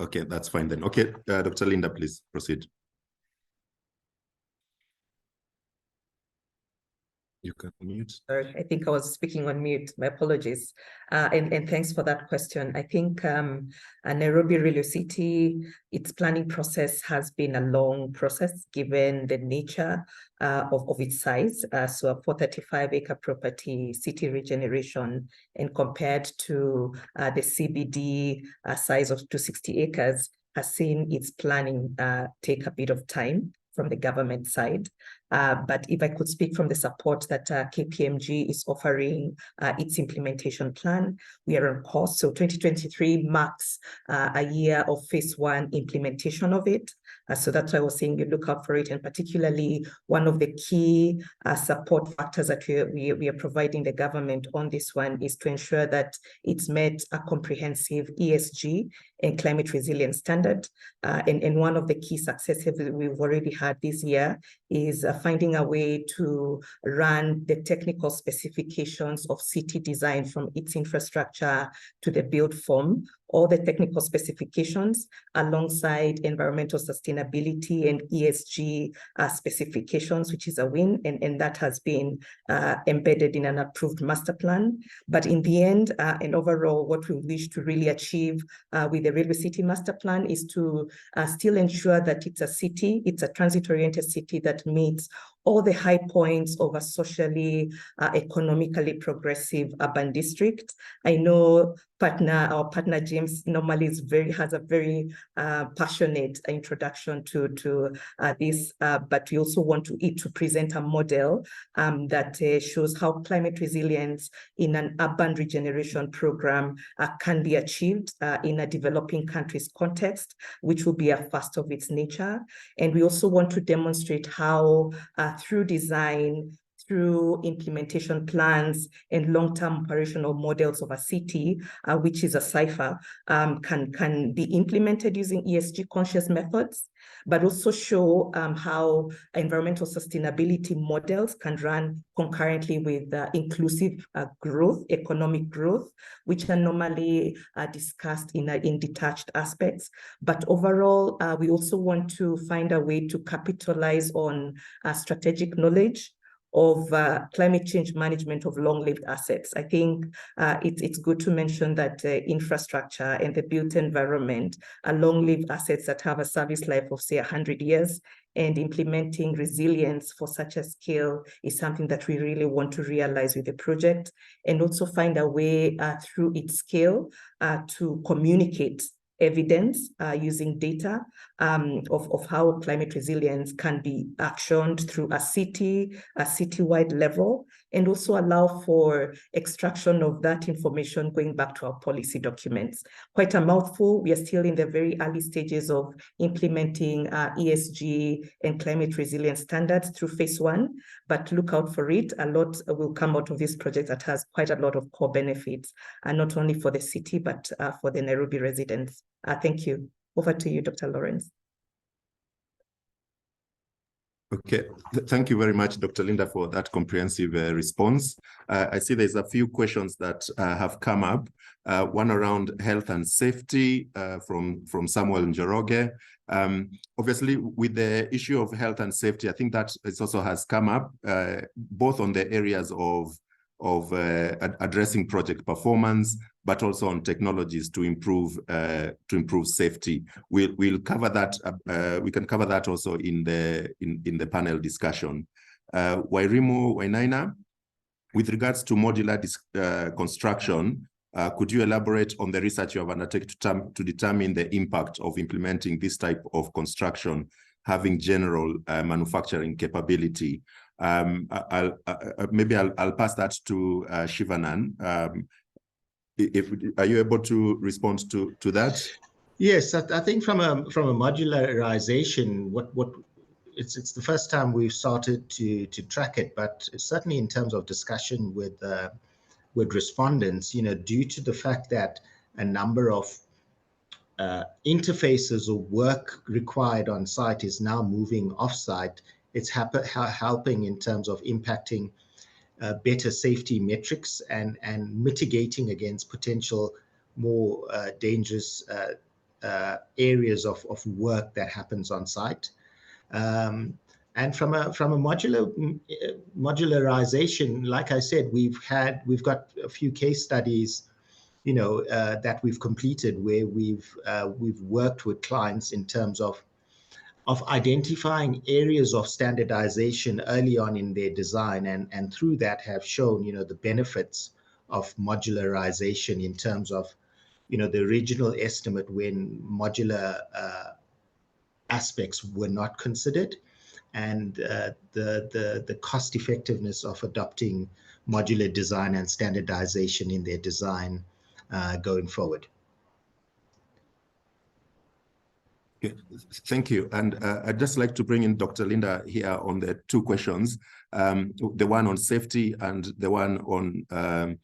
Okay, that's fine then. Okay, Dr. Linda, please proceed. You can mute. Sorry, I think I was speaking on mute. My apologies. And thanks for that question. I think Nairobi Railway City, its planning process has been a long process given the nature of its size. So a 435-acre property, city regeneration, and compared to the CBD size of 260 acres, has seen its planning take a bit of time from the government side. But if I could speak from the support that KPMG is offering its implementation plan, we are on course. So 2023 marks a year of phase 1 implementation of it. So that's why I was saying you look out for it. And particularly one of the key support factors that we are providing the government on this one is to ensure that it's met a comprehensive ESG and climate resilience standard. And one of the key successes we've already had this year is finding a way to run the technical specifications of city design from its infrastructure to the build form, all the technical specifications alongside environmental sustainability and ESG specifications, which is a win, and that has been embedded in an approved master plan. But in the end, and overall, what we wish to really achieve with the Railway City Master Plan is to still ensure that it's a city, it's a transit-oriented city that meets all the high points of a socially, economically progressive urban district. I know our partner James normally has a very passionate introduction to this, but we also want it to present a model that shows how climate resilience in an urban regeneration program can be achieved in a developing country's context, which will be a first of its nature. And we also want to demonstrate how through design, through implementation plans and long-term operational models of a city, which is a cipher, can be implemented using ESG conscious methods, but also show how environmental sustainability models can run concurrently with inclusive growth, economic growth, which are normally discussed in detached aspects. But overall, we also want to find a way to capitalize on strategic knowledge of climate change management of long-lived assets. I think it's good to mention that infrastructure and the built environment are long-lived assets that have a service life of, say, 100 years, and implementing resilience for such a scale is something that we really want to realize with the project, and also find a way through its scale to communicate evidence using data of how climate resilience can be actioned through a citywide level, and also allow for extraction of that information going back to our policy documents. Quite a mouthful. We are still in the very early stages of implementing ESG and climate resilience standards through phase 1, but look out for it. A lot will come out of this project that has quite a lot of core benefits, not only for the city, but for the Nairobi residents. Thank you. Over to you, Dr. Lawrence. Okay, thank you very much, Dr. Linda, for that comprehensive response. I see there's a few questions that have come up. One around health and safety from Samuel Njoroge. Obviously, with the issue of health and safety, I think that it also has come up both on the areas of addressing project performance, but also on technologies to improve safety. We'll cover that. We can cover that also in the panel discussion. Wairimu Wainaina, with regards to modular construction, could you elaborate on the research you have undertaken to determine the impact of implementing this type of construction, having general manufacturing capability? Maybe I'll pass that to Shivanan. Are you able to respond to that? Yes, I think from a modularization, it's the first time we've started to track it, but certainly in terms of discussion with respondents, due to the fact that a number of interfaces or work required on site is now moving off-site, it's helping in terms of impacting better safety metrics and mitigating against potential more dangerous areas of work that happens on site. And from a modularization, like I said, we've got a few case studies, that we've completed where we've worked with clients in terms of identifying areas of standardization early on in their design, and through that have shown, the benefits of modularization in terms of, the original estimate when modular aspects were not considered, and the cost effectiveness of adopting modular design and standardization in their design going forward. Okay, thank you. And I'd just like to bring in Dr. Linda here on the two questions, the one on safety and the one on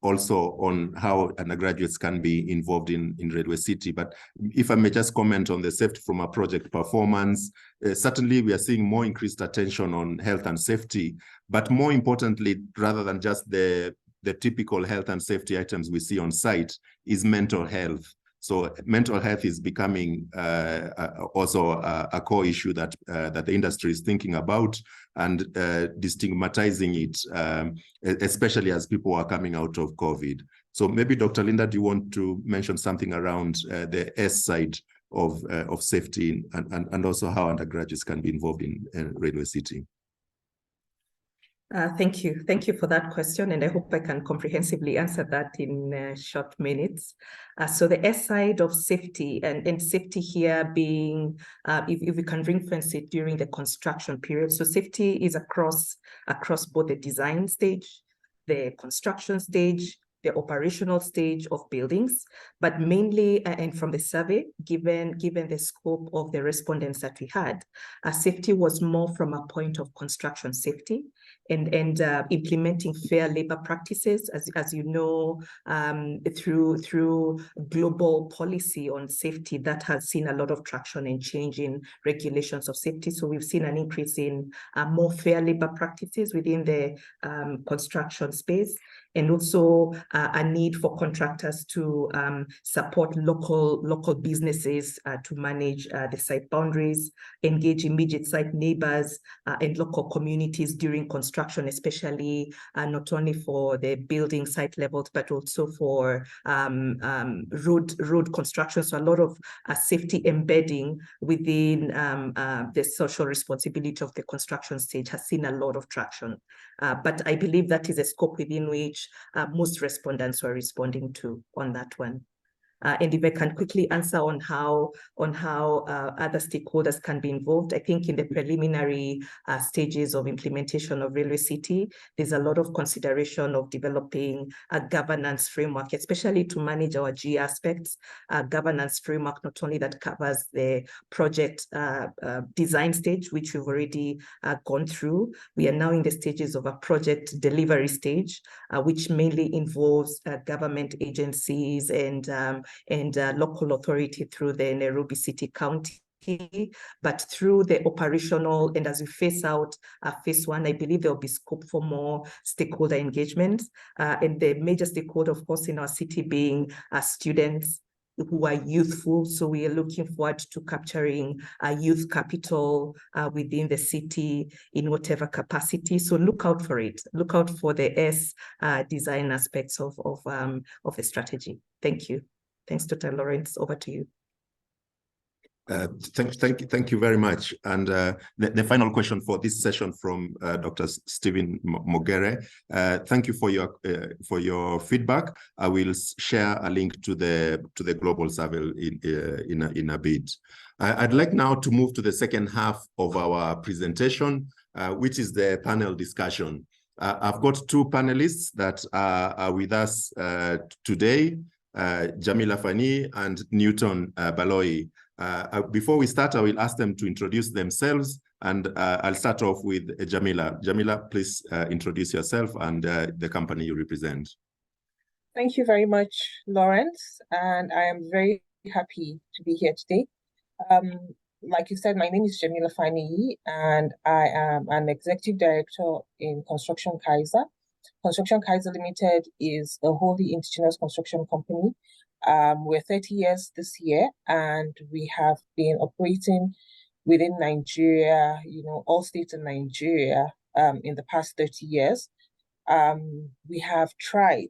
also on how undergraduates can be involved in Railway City. But if I may just comment on the safety from a project performance, certainly we are seeing more increased attention on health and safety, but more importantly, rather than just the typical health and safety items we see on site, is mental health. So mental health is becoming also a core issue that the industry is thinking about, and destigmatizing it, especially as people are coming out of COVID. So maybe Dr. Linda, do you want to mention something around the S side of safety, and also how undergraduates can be involved in Railway City? Thank you. Thank you for that question, and I hope I can comprehensively answer that in short minutes. So the S side of safety, and safety here being, if we can ring-fence it during the construction period. So safety is across both the design stage, the construction stage, the operational stage of buildings, but mainly, and from the survey, given the scope of the respondents that we had, safety was more from a point of construction safety and implementing fair labor practices, as you know, through global policy on safety that has seen a lot of traction and change in regulations of safety. So we've seen an increase in more fair labor practices within the construction space, and also a need for contractors to support local businesses to manage the site boundaries, engage immediate site neighbors and local communities during construction, especially not only for the building site levels, but also for road construction. So a lot of safety embedding within the social responsibility of the construction stage has seen a lot of traction. But I believe that is a scope within which most respondents were responding to on that one. And if I can quickly answer on how other stakeholders can be involved, I think in the preliminary stages of implementation of Railway City, there's a lot of consideration of developing a governance framework, especially to manage our G aspects, a governance framework not only that covers the project design stage, which we've already gone through. We are now in the stages of a project delivery stage, which mainly involves government agencies and local authority through the Nairobi City County. But through the operational, and as we phase out phase one, I believe there will be scope for more stakeholder engagement. And the major stakeholder, of course, in our city being students who are youthful. So we are looking forward to capturing youth capital within the city in whatever capacity. So look out for it. Look out for the S design aspects of the strategy. Thank you. Thanks, Dr. Lawrence. Over to you. Thank you very much. And the final question for this session from Dr. Stephen Mogere. Thank you for your feedback. I will share a link to the global survey in a bit. I'd like now to move to the second half of our presentation, which is the panel discussion. I've got two panelists that are with us today. Jamila Fani and Newton Baloi. Before we start, I will ask them to introduce themselves, and I'll start off with Jamila. Jamila, please introduce yourself and the company you represent. Thank you very much, Lawrence, and I am very happy to be here today. Like you said, my name is Jamila Fani, and I am an executive director in Construction Kaiser. Construction Kaiser Limited is a wholly indigenous construction company. We're 30 years this year, and we have been operating within Nigeria, all states in Nigeria in the past 30 years. We have tried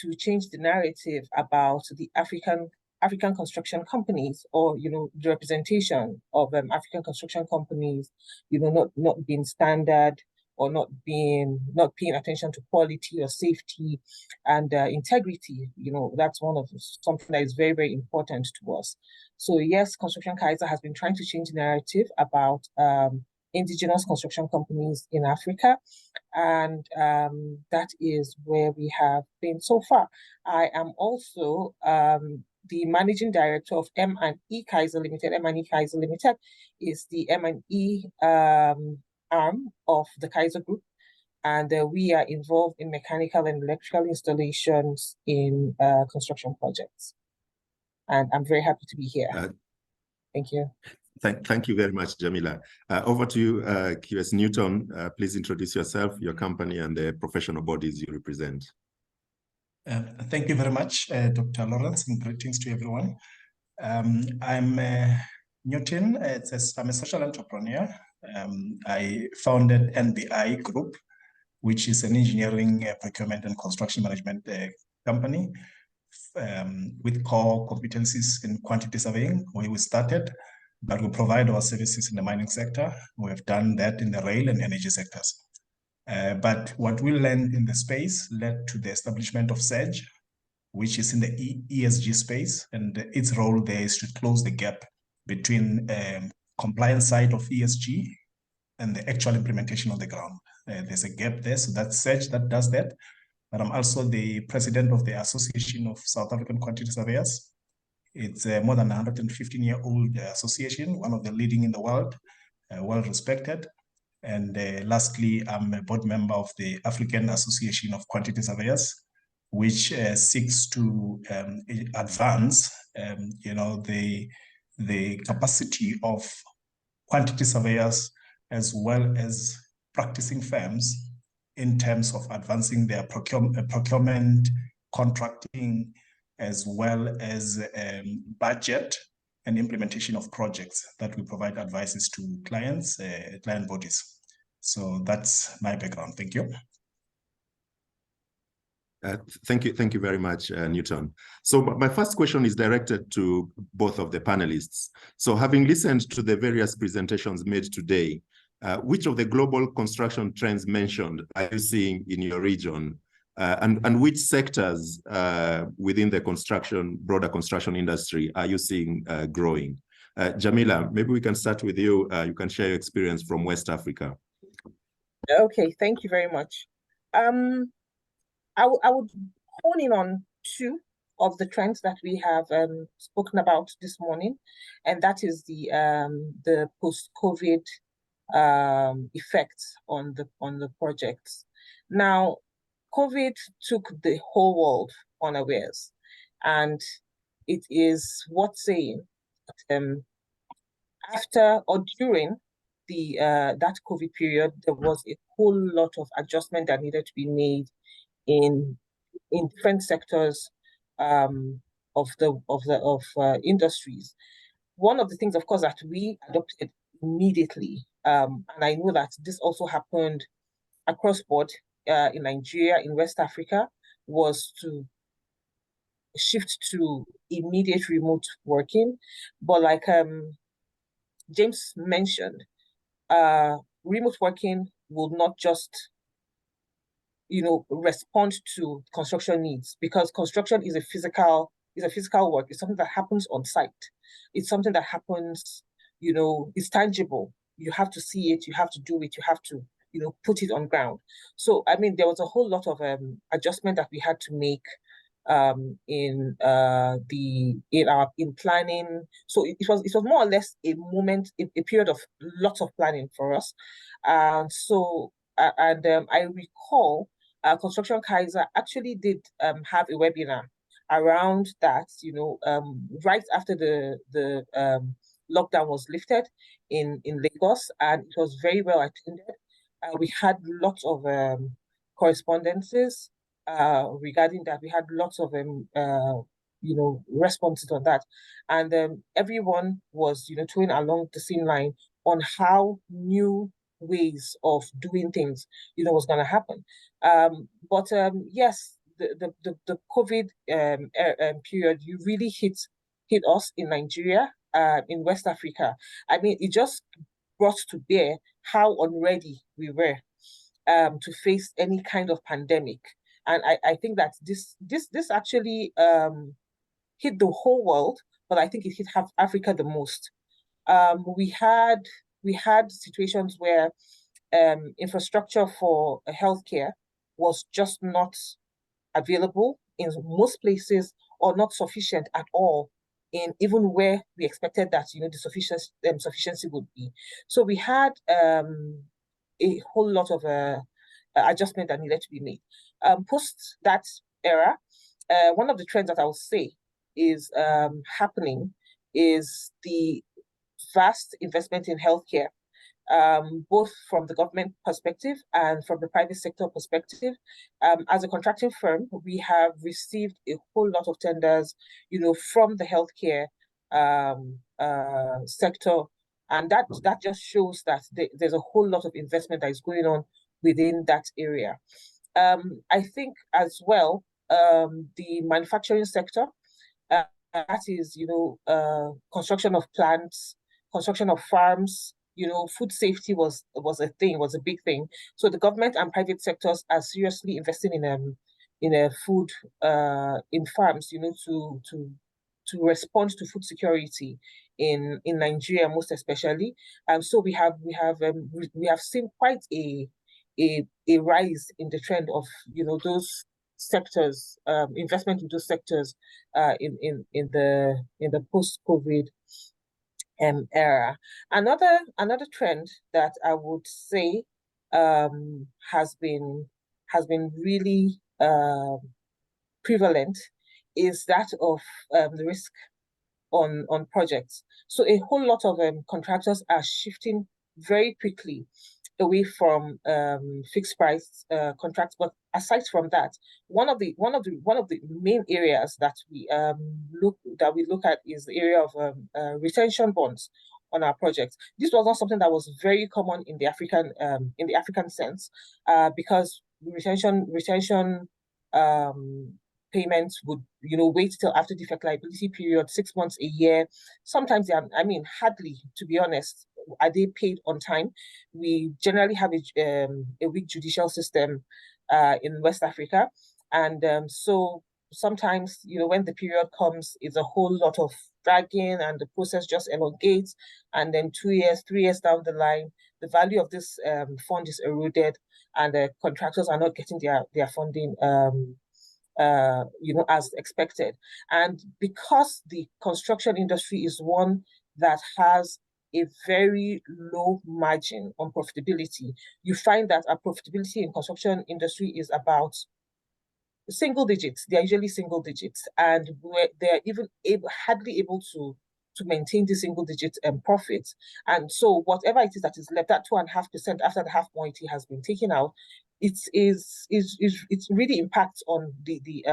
to change the narrative about the African construction companies, or the representation of African construction companies, not being standard, or not paying attention to quality or safety and integrity. That's something that is very, very important to us. So yes, Construction Kaiser has been trying to change the narrative about indigenous construction companies in Africa, and that is where we have been so far. I am also the managing director of M&E Kaiser Limited. M&E Kaiser Limited is the M&E arm of the Kaiser Group, and we are involved in mechanical and electrical installations in construction projects. And I'm very happy to be here. Thank you. Thank you very much, Jamila. Over to you, QS Newton. Please introduce yourself, your company, and the professional bodies you represent. Thank you very much, Dr. Lawrence, and greetings to everyone. I'm Newton. I'm a social entrepreneur. I founded NBI Group, which is an engineering, procurement, and construction management company with core competencies in quantity surveying, where we started, but we provide our services in the mining sector. We have done that in the rail and energy sectors. But what we learned in the space led to the establishment of SEDGE, which is in the ESG space, and its role there is to close the gap between compliance side of ESG and the actual implementation on the ground. There's a gap there, so that's SEDGE that does that. But I'm also the president of the Association of South African Quantity Surveyors. It's a more than 115-year-old association, one of the leading in the world, well respected. And lastly, I'm a board member of the African Association of Quantity Surveyors, which seeks to advance, the capacity of quantity surveyors as well as practicing firms in terms of advancing their procurement, contracting, as well as budget and implementation of projects that we provide advices to clients, client bodies. So that's my background. Thank you. Thank you very much, Newton. So my first question is directed to both of the panelists. So having listened to the various presentations made today, which of the global construction trends mentioned are you seeing in your region? And which sectors within the broader construction industry are you seeing growing? Jamila, maybe we can start with you. You can share your experience from West Africa. Okay, thank you very much. I would hone in on two of the trends that we have spoken about this morning, and that is the post-COVID effects on the projects. Now, COVID took the whole world unawares, and it is worth saying that after or during that COVID period, there was a whole lot of adjustment that needed to be made in different sectors of industries. One of the things, of course, that we adopted immediately, and I know that this also happened across board in Nigeria, in West Africa, was to shift to immediate remote working. But like James mentioned, remote working will not just respond to construction needs, because construction is a physical work. It's something that happens on site. It's something that happens, it's tangible. You have to see it, you have to do it, you have to, put it on ground. So, I mean, there was a whole lot of adjustment that we had to make in planning. So it was more or less a period of lots of planning for us. I recall Construction Kaiser actually did have a webinar around that, right after the lockdown was lifted in Lagos, and it was very well attended. We had lots of correspondences regarding that. We had lots of responses on that, and everyone was towing along the same line on how new ways of doing things was going to happen. But yes, the COVID period, you really hit us in Nigeria, in West Africa. I mean, it just brought to bear how unready we were to face any kind of pandemic. And I think that this actually hit the whole world, but I think it hit Africa the most. We had situations where infrastructure for healthcare was just not available in most places, or not sufficient at all, in even where we expected that the sufficiency would be. So we had a whole lot of adjustment that needed to be made. Post that era, one of the trends that I would say is happening is the vast investment in healthcare, both from the government perspective and from the private sector perspective. As a contracting firm, we have received a whole lot of tenders, from the healthcare sector, and that just shows that there's a whole lot of investment that is going on within that area. I think as well, the manufacturing sector, that is, construction of plants, construction of farms, food safety was a thing, was a big thing. So the government and private sectors are seriously investing in a food in farms, to respond to food security in Nigeria, most especially. So we have seen quite a rise in the trend of those sectors, investment in those sectors in the post-COVID era. Another trend that I would say has been really prevalent is that of the risk on projects. So a whole lot of contractors are shifting very quickly away from fixed price contracts. But aside from that, one of the main areas that we look at is the area of retention bonds on our projects. This was not something that was very common in the African sense, because retention payments would wait till after defect liability period, 6 months, a year. Sometimes hardly, to be honest, are they paid on time. We generally have a weak judicial system in West Africa, and so sometimes when the period comes, it's a whole lot of dragging, and the process just elongates, and then 2 years, 3 years down the line, the value of this fund is eroded, and the contractors are not getting their funding as expected. And because the construction industry is one that has a very low margin on profitability, you find that our profitability in construction industry is about single digits. They're usually single digits, and they're even hardly able to maintain the single digit profits. And so whatever it is that is left, that 2.5% after the half moiety has been taken out, it really impacts on the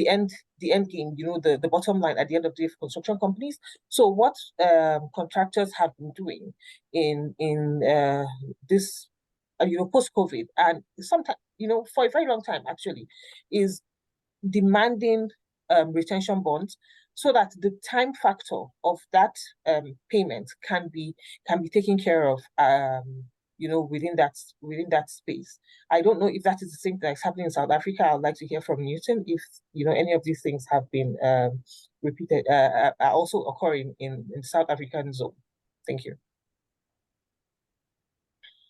end game, the bottom line at the end of the day for construction companies. So what contractors have been doing in this post-COVID, and sometimes for a very long time actually, is demanding retention bonds, so that the time factor of that payment can be taken care of within that space. I don't know if that is the same thing that's happening in South Africa. I'd like to hear from Newton if any of these things have been repeated, are also occurring in South African zone. Thank you.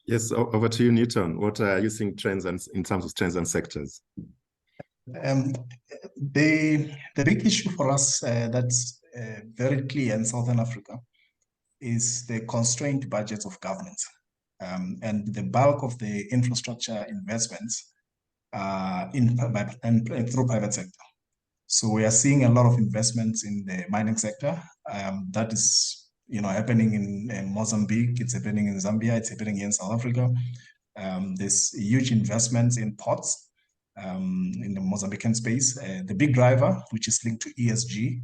Yes, over to you, Newton. What are you seeing trends in terms of trends and sectors? The big issue for us that's very clear in Southern Africa is the constrained budgets of governments, and the bulk of the infrastructure investments through private sector. So we are seeing a lot of investments in the mining sector. That is happening in Mozambique, it's happening in Zambia, it's happening in South Africa. There's huge investments in ports in the Mozambican space. The big driver, which is linked to ESG,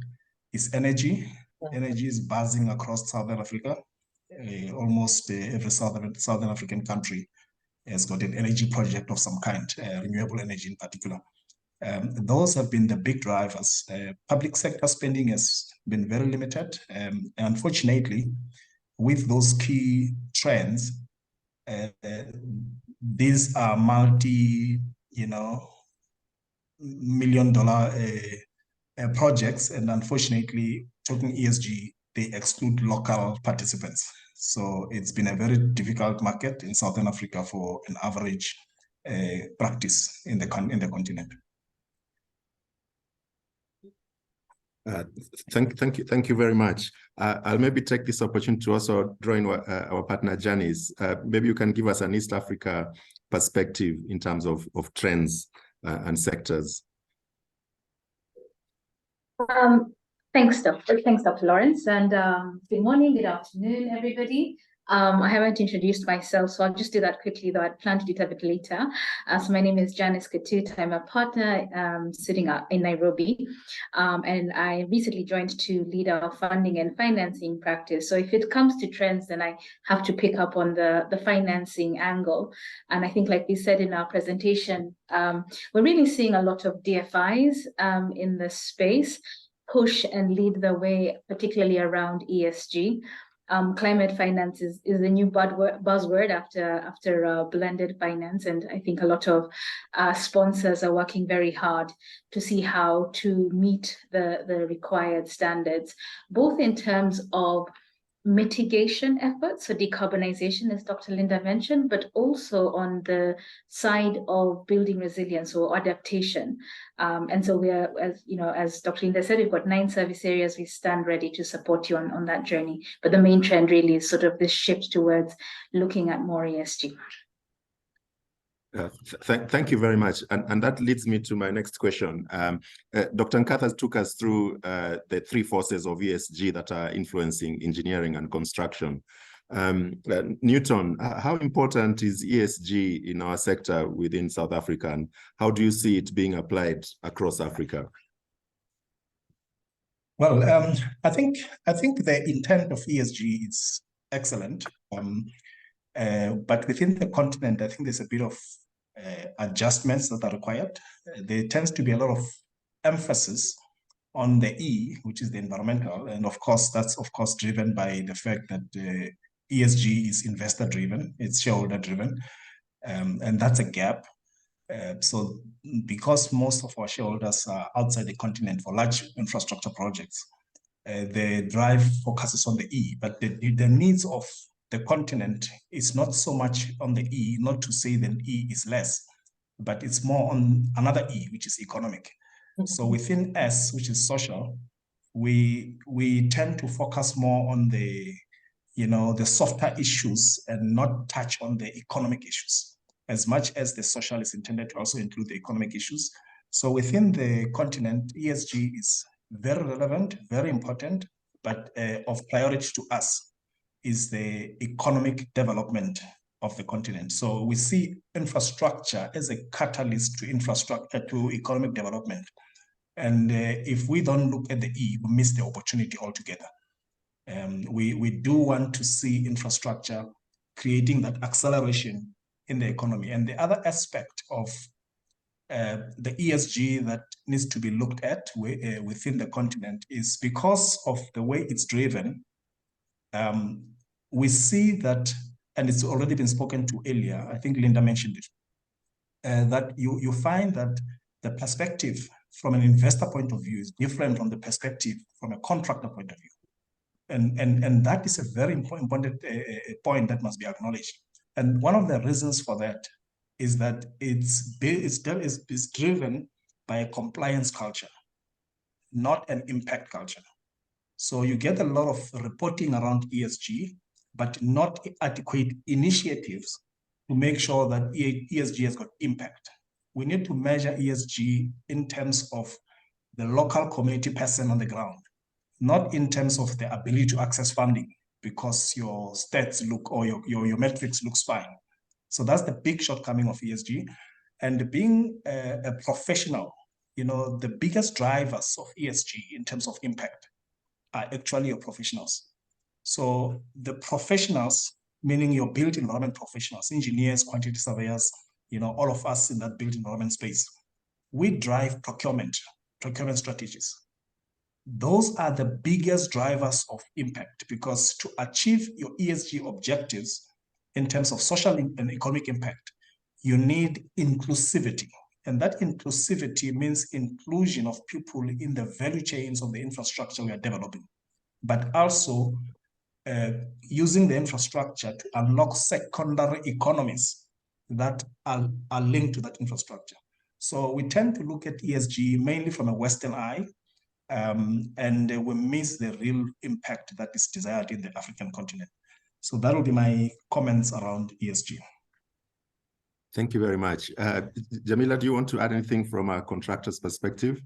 is energy. Energy is buzzing across Southern Africa. Almost every Southern African country has got an energy project of some kind, renewable energy in particular. Those have been the big drivers. Public sector spending has been very limited. Unfortunately, with those key trends, these are multi-million-dollar projects, and unfortunately, talking ESG, they exclude local participants. So it's been a very difficult market in Southern Africa for an average practice in the continent. Thank you very much. I'll maybe take this opportunity to also draw in our partner Janice. Maybe you can give us an East Africa perspective in terms of trends and sectors. Thanks, Dr. Lawrence, and good morning, good afternoon, everybody. I haven't introduced myself, so I'll just do that quickly, though I'd planned to do it a bit later. So my name is Janice Katut. I'm a partner sitting in Nairobi, and I recently joined to lead our funding and financing practice. So if it comes to trends, then I have to pick up on the financing angle. And I think, like we said in our presentation, we're really seeing a lot of DFIs in this space push and lead the way, particularly around ESG. climate finance is the new buzzword after blended finance, and I think a lot of sponsors are working very hard to see how to meet the required standards, both in terms of mitigation efforts, so decarbonization, as Dr. Linda mentioned, but also on the side of building resilience or adaptation. And so we are, as Dr. Linda said, we've got 9 service areas. We stand ready to support you on that journey. But the main trend really is sort of this shift towards looking at more ESG. Thank you very much. And that leads me to my next question. Dr. Nkatha took us through the 3 forces of ESG that are influencing engineering and construction. Newton, how important is ESG in our sector within South Africa, and how do you see it being applied across Africa? Well, I think the intent of ESG is excellent. But within the continent, I think there's a bit of adjustments that are required. There tends to be a lot of emphasis on the E, which is the environmental. And of course, that's driven by the fact that ESG is investor driven, it's shareholder driven. And that's a gap. So because most of our shareholders are outside the continent for large infrastructure projects, the drive focuses on the E, but the needs of the continent is not so much on the E, not to say that E is less, but it's more on another E, which is economic. So within S, which is social, we tend to focus more on the softer issues and not touch on the economic issues, as much as the social is intended to also include the economic issues. So within the continent, ESG is very relevant, very important, but of priority to us is the economic development of the continent. So we see infrastructure as a catalyst to economic development. And if we don't look at the E, we miss the opportunity altogether. We do want to see infrastructure creating that acceleration in the economy. And the other aspect of the ESG that needs to be looked at within the continent is because of the way it's driven. We see that, and it's already been spoken to earlier, I think Linda mentioned it, that you find that the perspective from an investor point of view is different from the perspective from a contractor point of view. And that is a very important point that must be acknowledged. And one of the reasons for that is that it's driven by a compliance culture, not an impact culture. So you get a lot of reporting around ESG, but not adequate initiatives to make sure that ESG has got impact. We need to measure ESG in terms of the local community person on the ground, not in terms of the ability to access funding because your stats look or your metrics looks fine. So that's the big shortcoming of ESG. And being a professional, the biggest drivers of ESG in terms of impact are actually your professionals. So the professionals, meaning your built environment professionals, engineers, quantity surveyors, all of us in that built environment space, we drive procurement strategies. Those are the biggest drivers of impact, because to achieve your ESG objectives in terms of social and economic impact, you need inclusivity. And that inclusivity means inclusion of people in the value chains of the infrastructure we are developing, but also using the infrastructure to unlock secondary economies that are linked to that infrastructure. So we tend to look at ESG mainly from a Western eye, and we miss the real impact that is desired in the African continent. So that will be my comments around ESG. Thank you very much. Jamila, do you want to add anything from a contractor's perspective?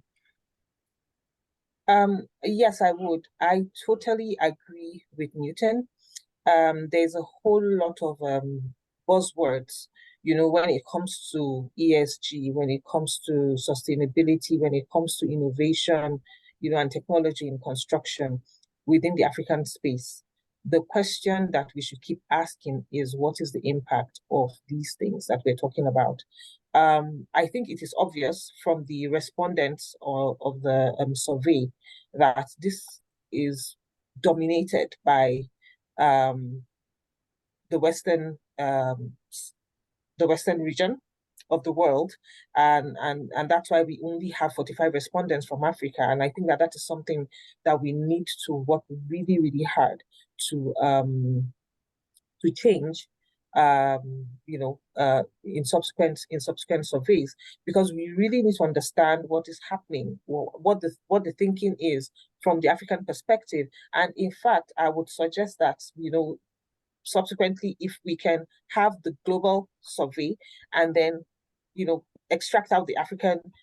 Yes, I would. I totally agree with Newton. There's a whole lot of buzzwords, when it comes to ESG, when it comes to sustainability, when it comes to innovation, and technology in construction within the African space. The question that we should keep asking is, what is the impact of these things that we're talking about? I think it is obvious from the respondents of the survey that this is dominated by the Western region of the world, and that's why we only have 45 respondents from Africa. And I think that that is something that we need to work really, really hard to change, in subsequent surveys, because we really need to understand what is happening, what the thinking is from the African perspective. And in fact, I would suggest that, subsequently, if we can have the global survey and then, extract out the African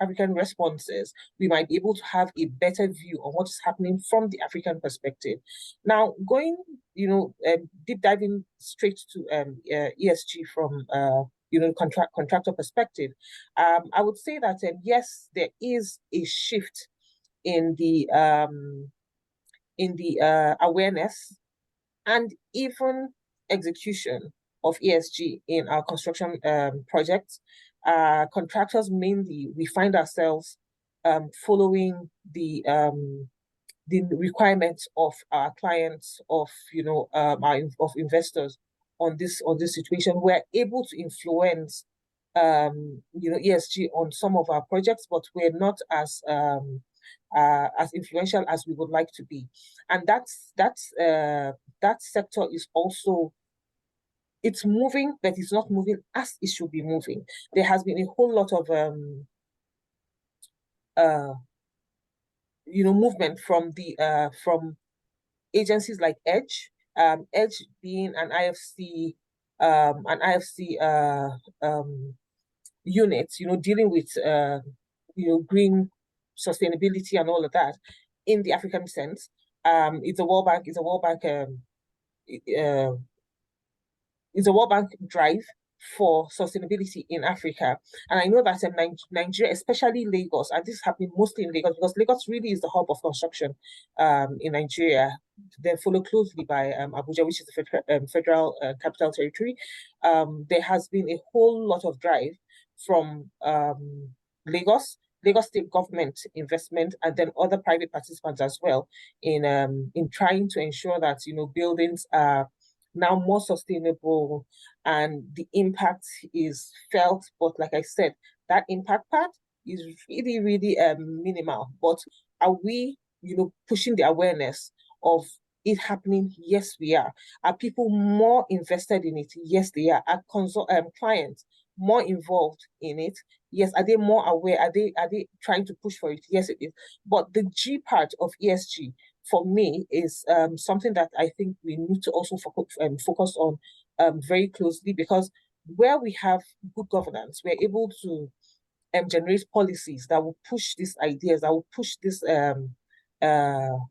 African responses, we might be able to have a better view on what is happening from the African perspective. Now, going, deep diving straight to ESG from contractor perspective, I would say that yes, there is a shift in the awareness and even execution of ESG in our construction projects. Contractors mainly, we find ourselves following the requirements of our clients, of investors on this situation. We're able to influence ESG on some of our projects, but we're not as influential as we would like to be. And that sector is also, it's moving, but it's not moving as it should be moving. There has been a whole lot of movement from agencies like Edge, Edge being an IFC unit, dealing with green sustainability and all of that in the African sense. It's a World Bank drive for sustainability in Africa. And I know that Nigeria, especially Lagos, and this is happening mostly in Lagos, because Lagos really is the hub of construction in Nigeria. They're followed closely by Abuja, which is the federal capital territory. There has been a whole lot of drive from Lagos state government investment, and then other private participants as well, in trying to ensure that buildings are now more sustainable and the impact is felt. But like I said, that impact part is really, really minimal. But are we, pushing the awareness of it happening? Yes, we are. Are people more invested in it? Yes, they are. Are clients more involved in it? Yes. Are they more aware? Are they trying to push for it? Yes, it is. But the G part of ESG, for me, is something that I think we need to also focus on very closely, because where we have good governance, we're able to generate policies that will push these ideas, that will push this, that will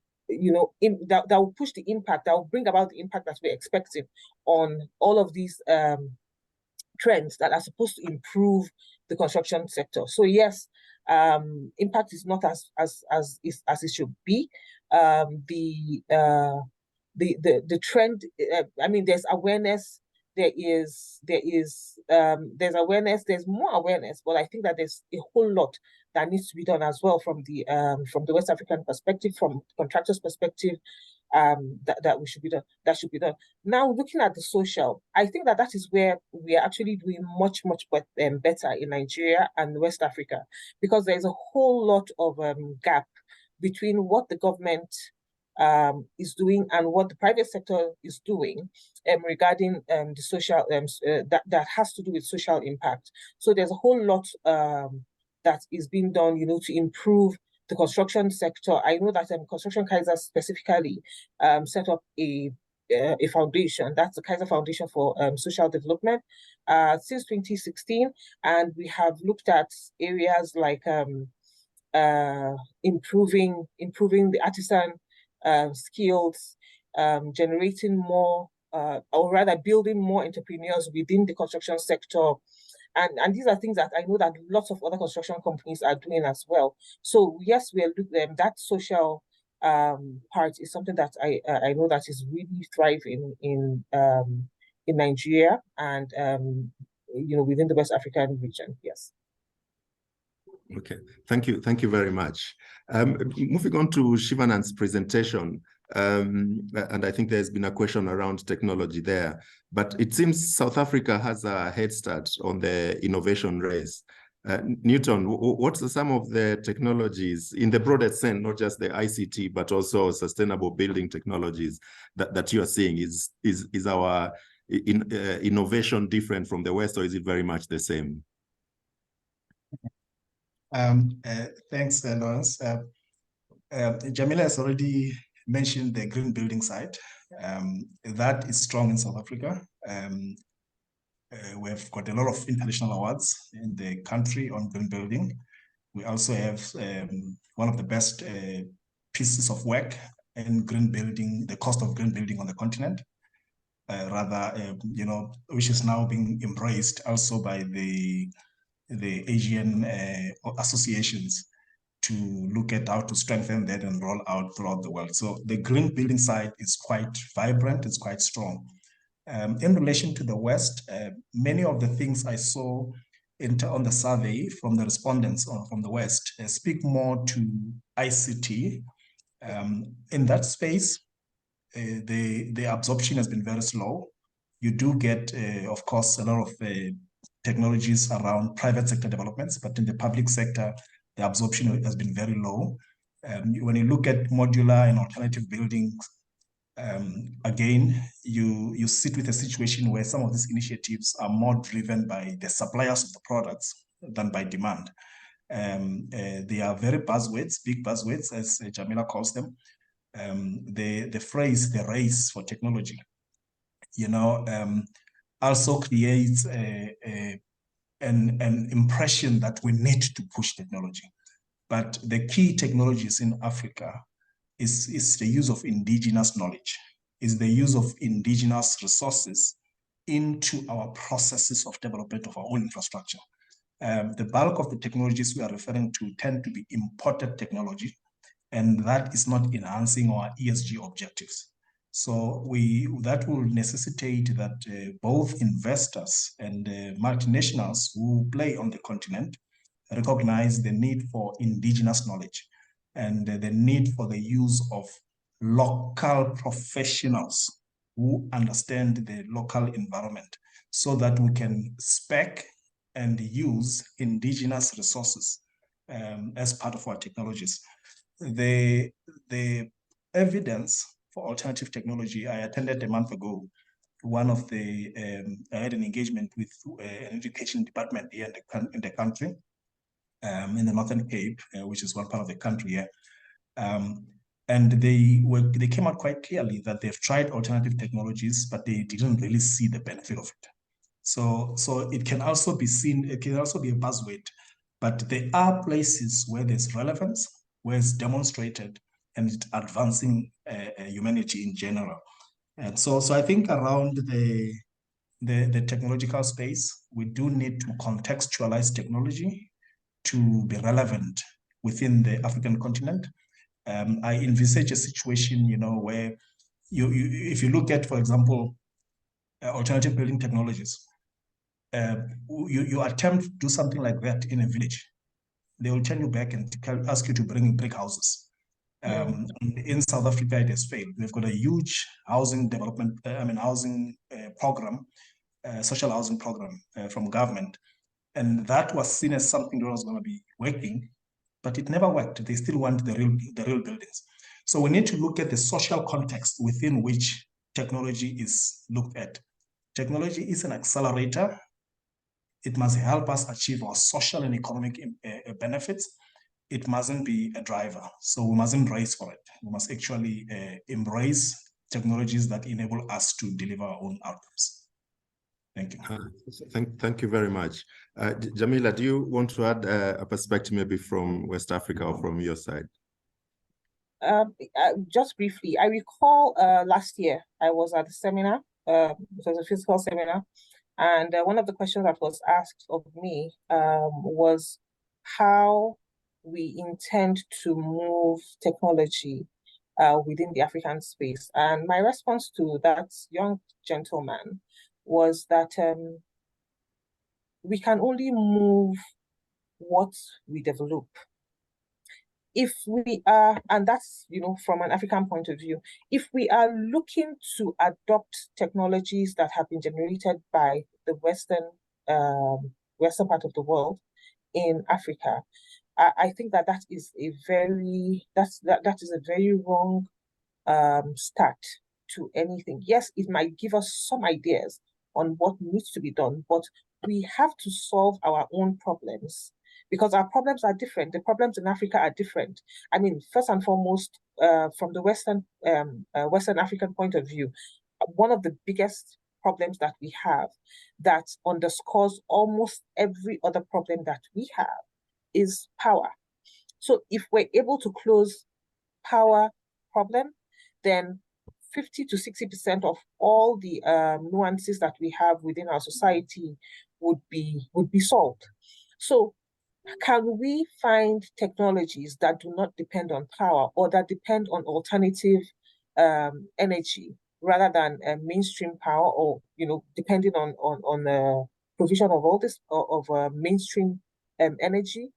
push the impact, that will bring about the impact that we're expecting on all of these trends that are supposed to improve the construction sector. So yes, impact is not as it should be. The trend, there's awareness, there's awareness, there's more awareness, but I think that there's a whole lot that needs to be done as well from the West African perspective, from contractors' perspective, that should be done. Now, looking at the social, I think that is where we are actually doing much better in Nigeria and West Africa, because there's a whole lot of gap between what the government is doing and what the private sector is doing regarding the social that has to do with social impact. So there's a whole lot that is being done, to improve the construction sector. I know that Construction Kaiser specifically set up a foundation. That's the Kaiser Foundation for Social Development since 2016, and we have looked at areas like improving the artisan skills, generating more, or rather building more entrepreneurs within the construction sector. And these are things that I know that lots of other construction companies are doing as well. So yes, we are looking, that social part is something that I know that is really thriving in Nigeria and within the West African region. Yes. Okay, thank you very much. Moving on to Shivanand's presentation, And I think there's been a question around technology there. But it seems South Africa has a head start on the innovation race. Newton, what's some of the technologies in the broader sense, not just the ICT, but also sustainable building technologies that you are seeing? Is our innovation different from the West, or is it very much the same? Thanks, Lawrence. Jamila has already mentioned the green building side. That is strong in South Africa. We've got a lot of international awards in the country on green building. We also have one of the best pieces of work in green building, the cost of green building on the continent, which is now being embraced also by the Asian associations to look at how to strengthen that and roll out throughout the world. So the green building side is quite vibrant, it's quite strong. In relation to the West, many of the things I saw on the survey from the respondents from the West speak more to ICT. In that space, the absorption has been very slow. You do get, of course, a lot of technologies around private sector developments, but in the public sector, the absorption has been very low. When you look at modular and alternative buildings, again, you sit with a situation where some of these initiatives are more driven by the suppliers of the products than by demand. They are very buzzwords, big buzzwords, as Jamila calls them. The phrase, the race for technology, also creates an impression that we need to push technology. But the key technologies in Africa is the use of indigenous knowledge, is the use of indigenous resources into our processes of development of our own infrastructure. The bulk of the technologies we are referring to tend to be imported technology, and that is not enhancing our ESG objectives. So that will necessitate that both investors and multinationals who play on the continent recognize the need for indigenous knowledge and the need for the use of local professionals who understand the local environment so that we can spec and use indigenous resources as part of our technologies. The evidence for alternative technology, I attended a month ago, I had an engagement with an education department here in the country, in the Northern Cape, which is one part of the country here. And they came out quite clearly that they've tried alternative technologies, but they didn't really see the benefit of it. So it can also be seen, it can also be a buzzword, but there are places where there's relevance, where it's demonstrated and it's advancing humanity in general. And so I think around the technological space, we do need to contextualize technology to be relevant within the African continent. I envisage a situation, where if you look at, for example, alternative building technologies, you attempt to do something like that in a village, they will turn you back and ask you to bring brick houses. In South Africa, it has failed. We've got a huge housing development, housing program, social housing program from government. And that was seen as something that was going to be working, but it never worked. They still want the real buildings. So we need to look at the social context within which technology is looked at. Technology is an accelerator. It must help us achieve our social and economic benefits. It mustn't be a driver. So we mustn't race for it. We must actually embrace technologies that enable us to deliver our own outcomes. Thank you. Thank you very much. Jamila, do you want to add a perspective maybe from West Africa or from your side? Just briefly, I recall last year I was at a seminar, it was a physical seminar, and one of the questions that was asked of me was how we intend to move technology within the African space. And my response to that young gentleman was that we can only move what we develop. if we are, and that's, from an African point of view, if we are looking to adopt technologies that have been generated by the Western part of the world in Africa, I think that is a very wrong start to anything. Yes, it might give us some ideas on what needs to be done, but we have to solve our own problems because our problems are different. The problems in Africa are different. I mean, first and foremost, from the Western African point of view, one of the biggest problems that we have that underscores almost every other problem that we have is power. So if we're able to close power problem, then 50 to 60% of all the nuances that we have within our society would be solved. So can we find technologies that do not depend on power or that depend on alternative energy rather than mainstream power, or depending on the provision of all this of mainstream energy?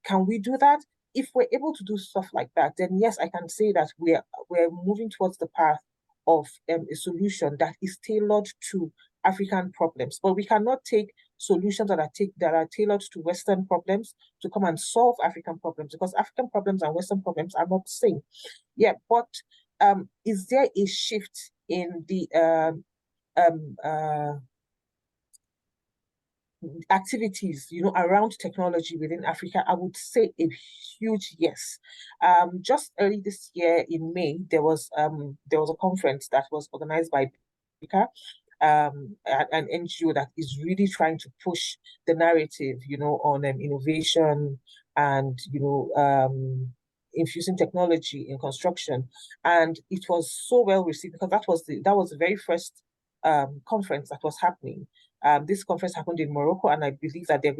Can we do that? If we're able to do stuff like that, then yes, I can say that we're moving towards the path of a solution that is tailored to African problems. But we cannot take solutions that are tailored to Western problems to come and solve African problems, because African problems and Western problems are not the same. Yeah, but is there a shift in the activities, around technology within Africa? I would say a huge yes. Just early this year in May, there was a conference that was organized by Africa, an NGO that is really trying to push the narrative, on innovation and infusing technology in construction. And it was so well received because that was the very first conference that was happening. This conference happened in Morocco, and I believe that they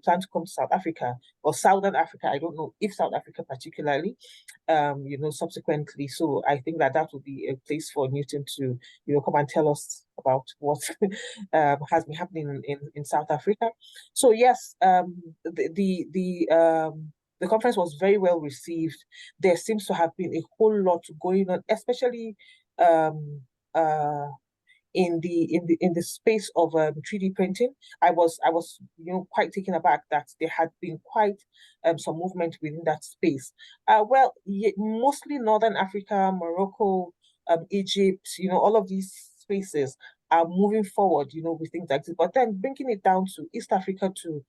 plan to come to South Africa or Southern Africa. I don't know if South Africa particularly, subsequently. So I think that would be a place for Newton to, come and tell us about what has been happening in South Africa. So yes, the conference was very well received. There seems to have been a whole lot going on, especially in the space of 3D printing. I was quite taken aback that there had been quite some movement within that space. Mostly Northern Africa, Morocco, Egypt, all of these spaces are moving forward, with things like this. But then bringing it down to East Africa too.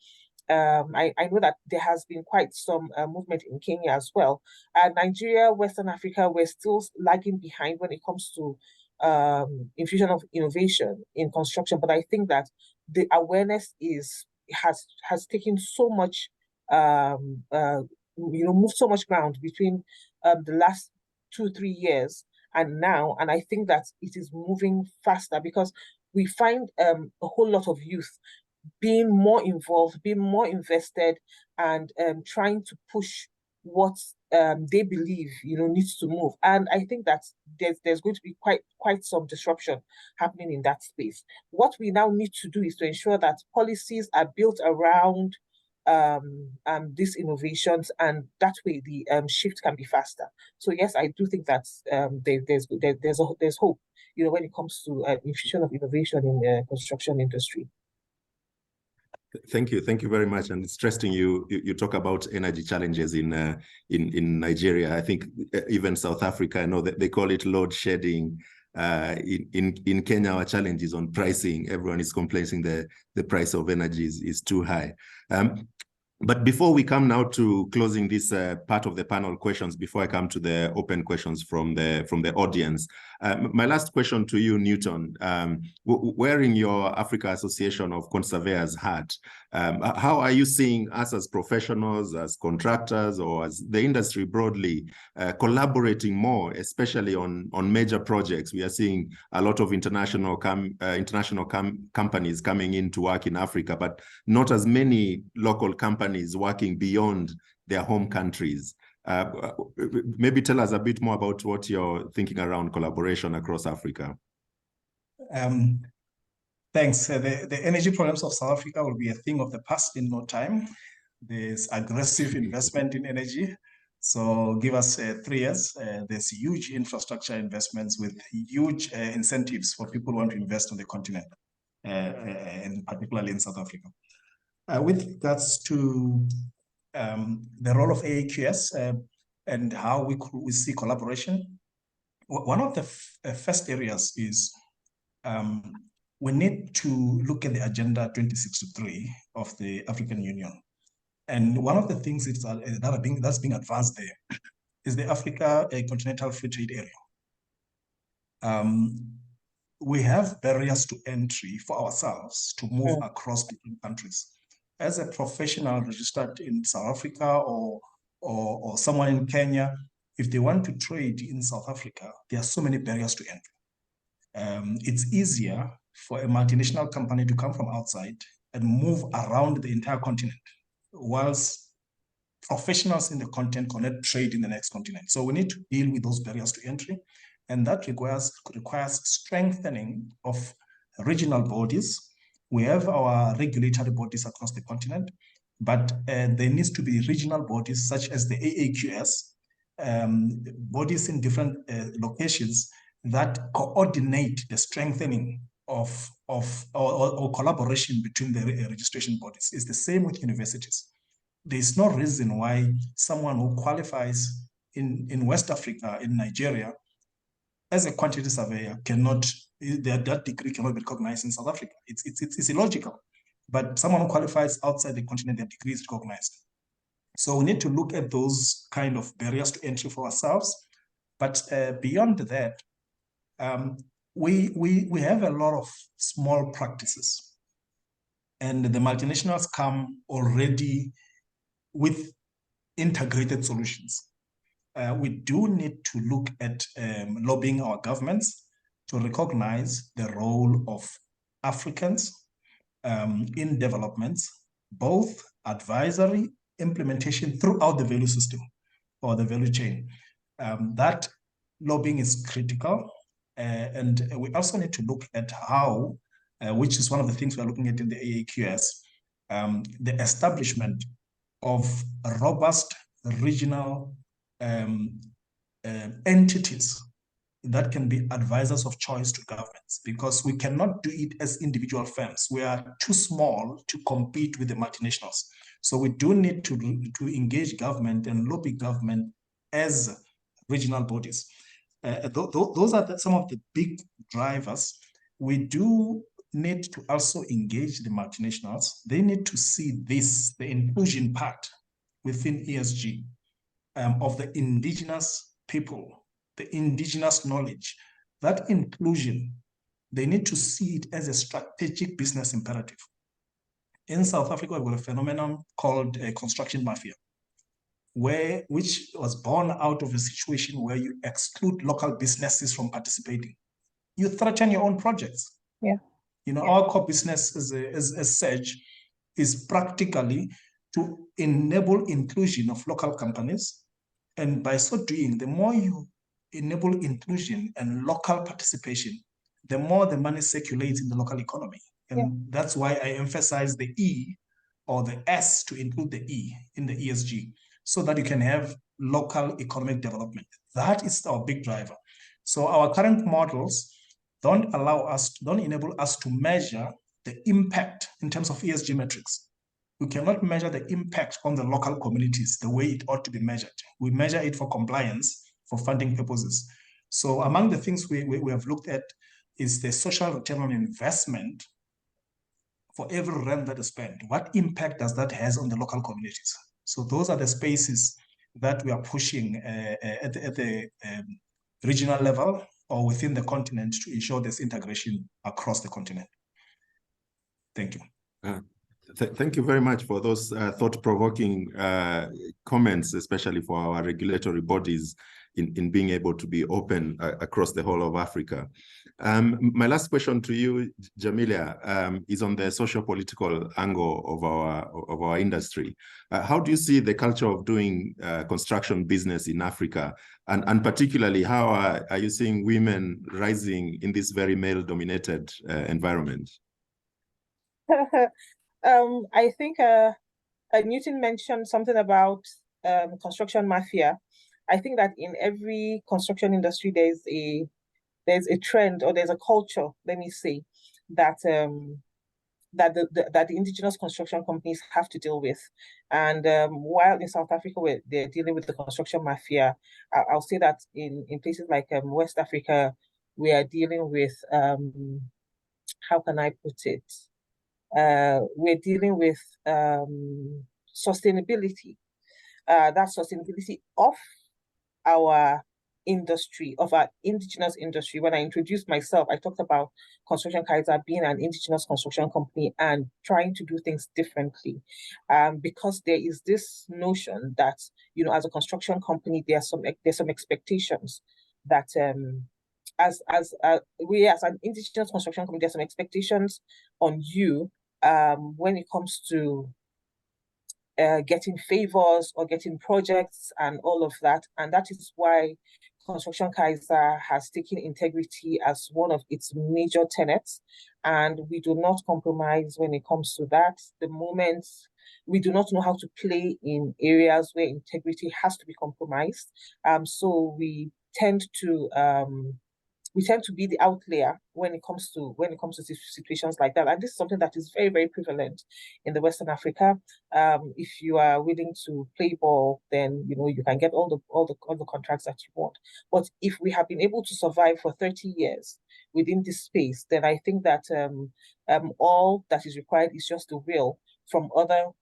I know that there has been quite some movement in Kenya as well. Nigeria, Western Africa, we're still lagging behind when it comes to infusion of innovation in construction. But I think that the awareness has taken so much, moved so much ground between the last 2-3 years and now. And I think that it is moving faster because we find a whole lot of youth being more involved, being more invested, and trying to push what they believe needs to move. And I think that there's going to be quite some disruption happening in that space. What we now need to do is to ensure that policies are built around these innovations, and that way the shift can be faster. So yes, I do think that there's hope, when it comes to infusion of innovation in the construction industry. Thank you very much. And it's interesting you talk about energy challenges in Nigeria. I think even South Africa, I know that they call it load shedding. In Kenya, our challenge is on pricing. Everyone is complaining the price of energy is too high. But before we come now to closing this part of the panel questions, before I come to the open questions from the audience, my last question to you, Newton, wearing your Africa Association of Conservators hat, how are you seeing us as professionals, as contractors, or as the industry broadly collaborating more, especially on major projects? We are seeing a lot of international companies coming in to work in Africa, but not as many local companies working beyond their home countries. Maybe tell us a bit more about what you're thinking around collaboration across Africa. Thanks. The energy problems of South Africa will be a thing of the past in no time. There's aggressive investment in energy. So give us 3 years. There's huge infrastructure investments with huge incentives for people who want to invest on the continent, and particularly in South Africa. With regards to the role of AAQS and how we see collaboration, one of the first areas is we need to look at the Agenda 2063 of the African Union. And one of the things that's being advanced there is the Africa Continental Free Trade Area. We have barriers to entry for ourselves to move across different countries. As a professional registered in South Africa or someone in Kenya, if they want to trade in South Africa, there are so many barriers to entry. It's easier for a multinational company to come from outside and move around the entire continent, whilst professionals in the continent cannot trade in the next continent. So we need to deal with those barriers to entry, and that requires strengthening of regional bodies. We have our regulatory bodies across the continent, but there needs to be regional bodies such as the AAQS, bodies in different locations that coordinate the strengthening of collaboration between the registration bodies. It's the same with universities. There's no reason why someone who qualifies in West Africa, in Nigeria, as a quantity surveyor that degree cannot be recognized in South Africa. It's illogical. But someone who qualifies outside the continent, their degree is recognized. So we need to look at those kind of barriers to entry for ourselves. But beyond that, we have a lot of small practices. And the multinationals come already with integrated solutions. We do need to look at lobbying our governments to recognize the role of Africans in developments, both advisory, implementation throughout the value system or the value chain. That lobbying is critical. And we also need to look at how, which is one of the things we're looking at in the AAQS, the establishment of robust regional entities that can be advisors of choice to governments, because we cannot do it as individual firms. We are too small to compete with the multinationals. So we do need to engage government and lobby government as regional bodies. Those are some of the big drivers. We do need to also engage the multinationals. They need to see this, the inclusion part within ESG of the indigenous people, the indigenous knowledge. That inclusion, they need to see it as a strategic business imperative. In South Africa, we've got a phenomenon called construction mafia, which was born out of a situation where you exclude local businesses from participating. You threaten your own projects. Yeah. Our core business as such is practically to enable inclusion of local companies. And by so doing, the more you enable inclusion and local participation, the more the money circulates in the local economy. And that's why I emphasize the E or the S to include the E in the ESG, so that you can have local economic development. That is our big driver. So our current models don't enable us to measure the impact in terms of ESG metrics. We cannot measure the impact on the local communities the way it ought to be measured. We measure it for compliance, for funding purposes. So among the things we have looked at is the social return on investment for every rand that is spent. What impact does that have on the local communities? So those are the spaces that we are pushing at the regional level or within the continent to ensure there's integration across the continent. Thank you. Thank you very much for those thought-provoking comments, especially for our regulatory bodies in being able to be open across the whole of Africa. My last question to you, Jamilia, is on the socio-political angle of our industry. How do you see the culture of doing construction business in Africa? And particularly, how are you seeing women rising in this very male-dominated environment? I think Newton mentioned something about construction mafia, I think that in every construction industry, there's a trend, or there's a culture, let me say, that that the indigenous construction companies have to deal with. And while in South Africa, where they're dealing with the construction mafia, I'll say that in places like West Africa, we are dealing with, how can I put it? We're dealing with sustainability. That sustainability of our industry, of our indigenous industry. When I introduced myself, I talked about Construction Kaiser being an indigenous construction company and trying to do things differently. Because there is this notion that, you know, as a construction company, there's some expectations that we as an indigenous construction company, there's some expectations on you when it comes to getting favors or getting projects and all of that. And that is why Construction Kaiser has taken integrity as one of its major tenets. And we do not compromise when it comes to that. The moment we do not know how to play in areas where integrity has to be compromised. So we tend to be the outlier when it comes to situations like that. And this is something that is very, very prevalent in the Western Africa. If you are willing to play ball, then you know you can get all the contracts that you want. But if we have been able to survive for 30 years within this space, then I think that all that is required is just the will from other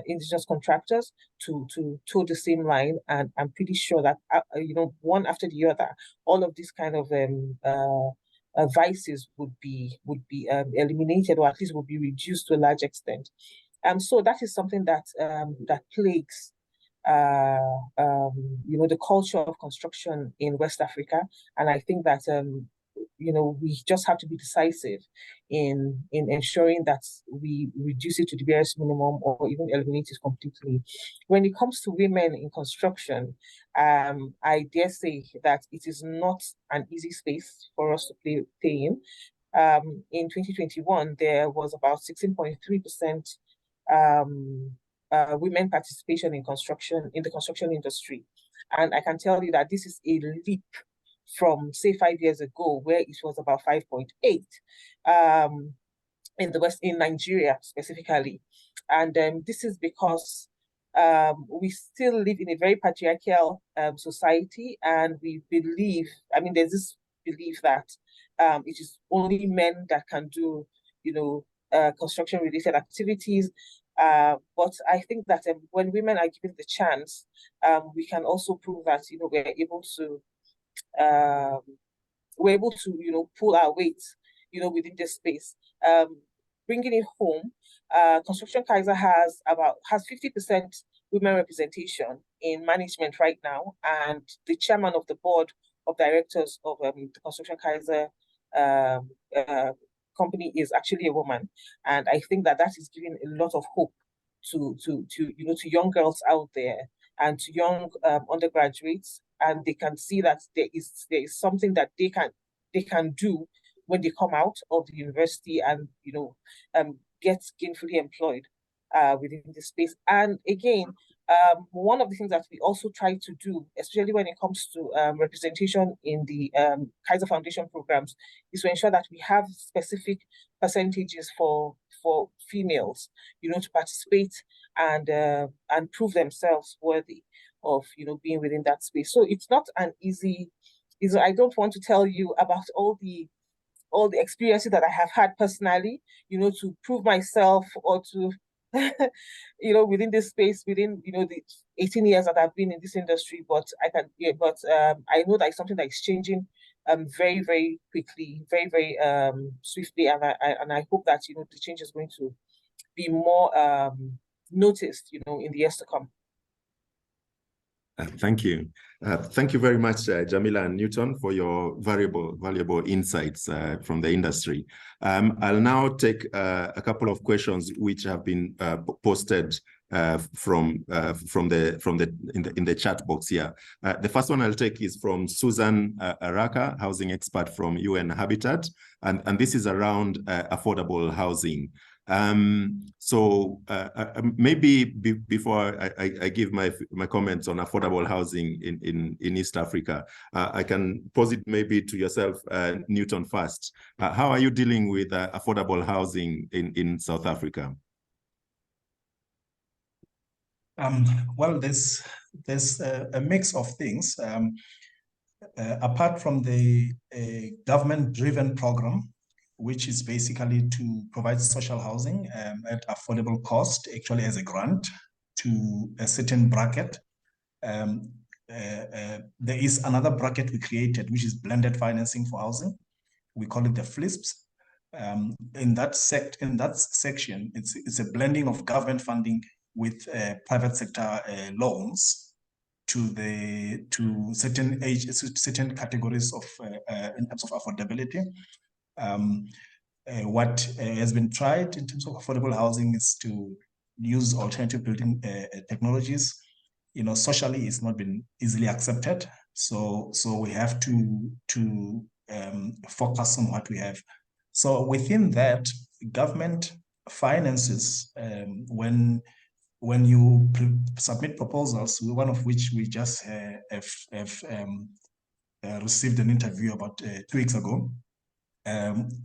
indigenous contractors to toe the same line, and I'm pretty sure that you know, one after the other, all of these kind of vices would be eliminated, or at least would be reduced to a large extent. So that is something that that plagues you know, the culture of construction in West Africa, and I think that you know, we just have to be decisive in ensuring that we reduce it to the barest minimum or even eliminate it completely. When it comes to women in construction, I dare say that it is not an easy space for us to play in. In 2021, there was about 16.3% women participation in the construction industry. And I can tell you that this is a leap from, say, 5 years ago, where it was about 5.8 in Nigeria specifically. And this is because we still live in a very patriarchal society, and we believe, I mean, there's this belief that it is only men that can do, you know, construction-related activities. But I think that when women are given the chance, we can also prove that, you know, we're able to, you know, pull our weight, you know, within this space. Bringing it home, Construction Kaiser has 50% women representation in management right now, and the chairman of the board of directors of the Construction Kaiser company is actually a woman, and I think that is giving a lot of hope to you know, to young girls out there and to young undergraduates, and they can see that there is something that they can do when they come out of the university and, you know, get gainfully employed within the space. And again, one of the things that we also try to do, especially when it comes to representation in the Kaiser Foundation programs, is to ensure that we have specific percentages for females, you know, to participate and prove themselves worthy of, you know, being within that space. So it's not an easy. I don't want to tell you about all the experiences that I have had personally, you know, to prove myself or to, you know, within this space, within, you know, the 18 years that I've been in this industry. But I know that it's something that is changing very, very quickly, very, very swiftly, and I hope that, you know, the change is going to be more noticed, you know, in the years to come. Thank you. Thank you very much, Jamila and Newton, for your valuable insights from the industry. I'll now take a couple of questions which have been posted in the chat box here. The first one I'll take is from Susan Araka, housing expert from UN Habitat, and this is around affordable housing. Maybe before I give my comments on affordable housing in East Africa, I can pose it maybe to yourself, Newton, first. How are you dealing with affordable housing in South Africa? Well, there's a mix of things. Apart from the government-driven program, which is basically to provide social housing at affordable cost, actually as a grant to a certain bracket. There is another bracket we created, which is blended financing for housing. We call it the FLISPs. In that section, it's a blending of government funding with private sector loans to certain categories of in terms of affordability. What has been tried in terms of affordable housing is to use alternative building technologies. You know, socially, it's not been easily accepted. So we have to focus on what we have. So within that, government finances, when you submit proposals, one of which we just received an interview about 2 weeks ago,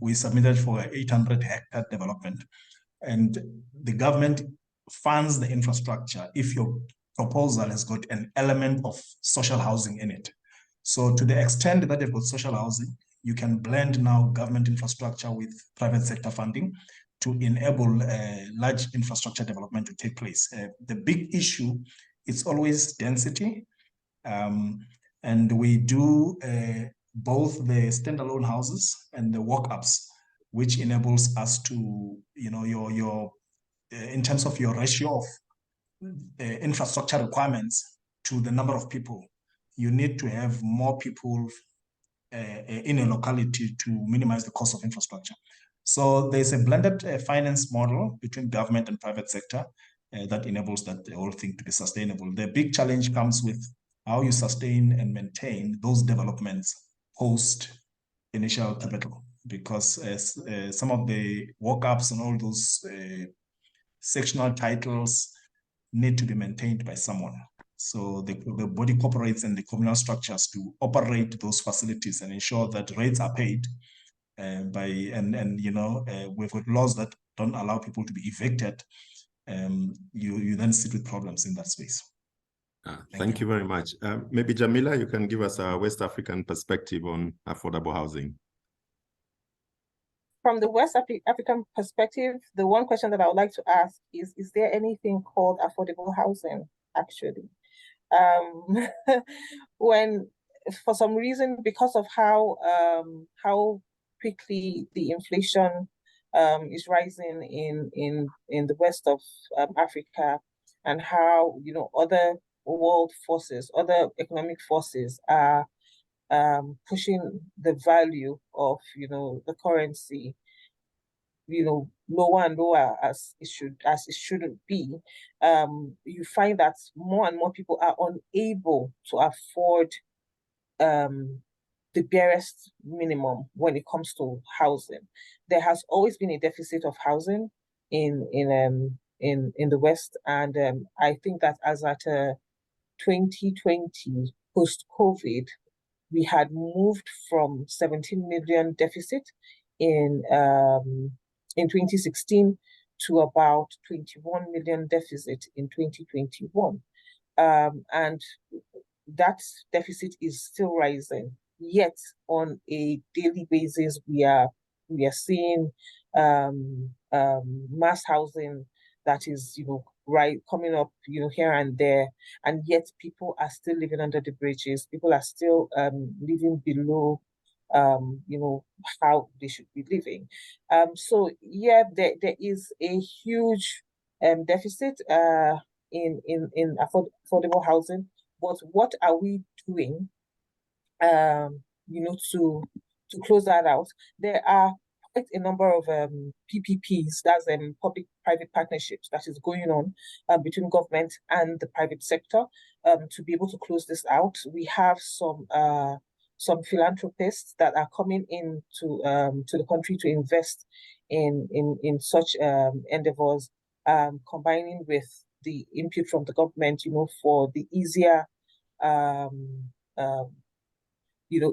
we submitted for 800-hectare development, and the government funds the infrastructure if your proposal has got an element of social housing in it. So to the extent that they've got social housing, you can blend now government infrastructure with private sector funding to enable large infrastructure development to take place. The big issue is always density, and we do both the standalone houses and the walk-ups, which enables us to, you know, your in terms of your ratio of infrastructure requirements to the number of people, you need to have more people in a locality to minimize the cost of infrastructure. So there's a blended finance model between government and private sector that enables that whole thing to be sustainable. The big challenge comes with how you sustain and maintain those developments post initial capital, because some of the walk-ups and all those sectional titles need to be maintained by someone. So the body corporates and the communal structures to operate those facilities and ensure that rates are paid we've got laws that don't allow people to be evicted. You then sit with problems in that space. Thank you very much. Maybe Jamila, you can give us a West African perspective on affordable housing. From the West African perspective, the one question that I would like to ask is there anything called affordable housing, actually? When, for some reason, because of how quickly the inflation is rising in the west of Africa, and how, you know, other world forces, other economic forces are pushing the value of, you know, the currency, you know, lower and lower as it shouldn't be, you find that more and more people are unable to afford the barest minimum when it comes to housing. There has always been a deficit of housing in the West, and I think that as at 2020 post-COVID, we had moved from 17 million deficit in 2016 to about 21 million deficit in 2021, and that deficit is still rising. Yet on a daily basis, we are seeing mass housing that is, you know, right, coming up, you know, here and there, and yet people are still living under the bridges. People are still living below, you know, how they should be living. So yeah, there is a huge deficit in affordable housing. But what are we doing, you know, to close that out? There are quite a number of PPPs, that's public-private partnerships, that is going on between government and the private sector to be able to close this out. We have some some philanthropists that are coming into to the country to invest in such endeavors, combining with the input from the government, for the easier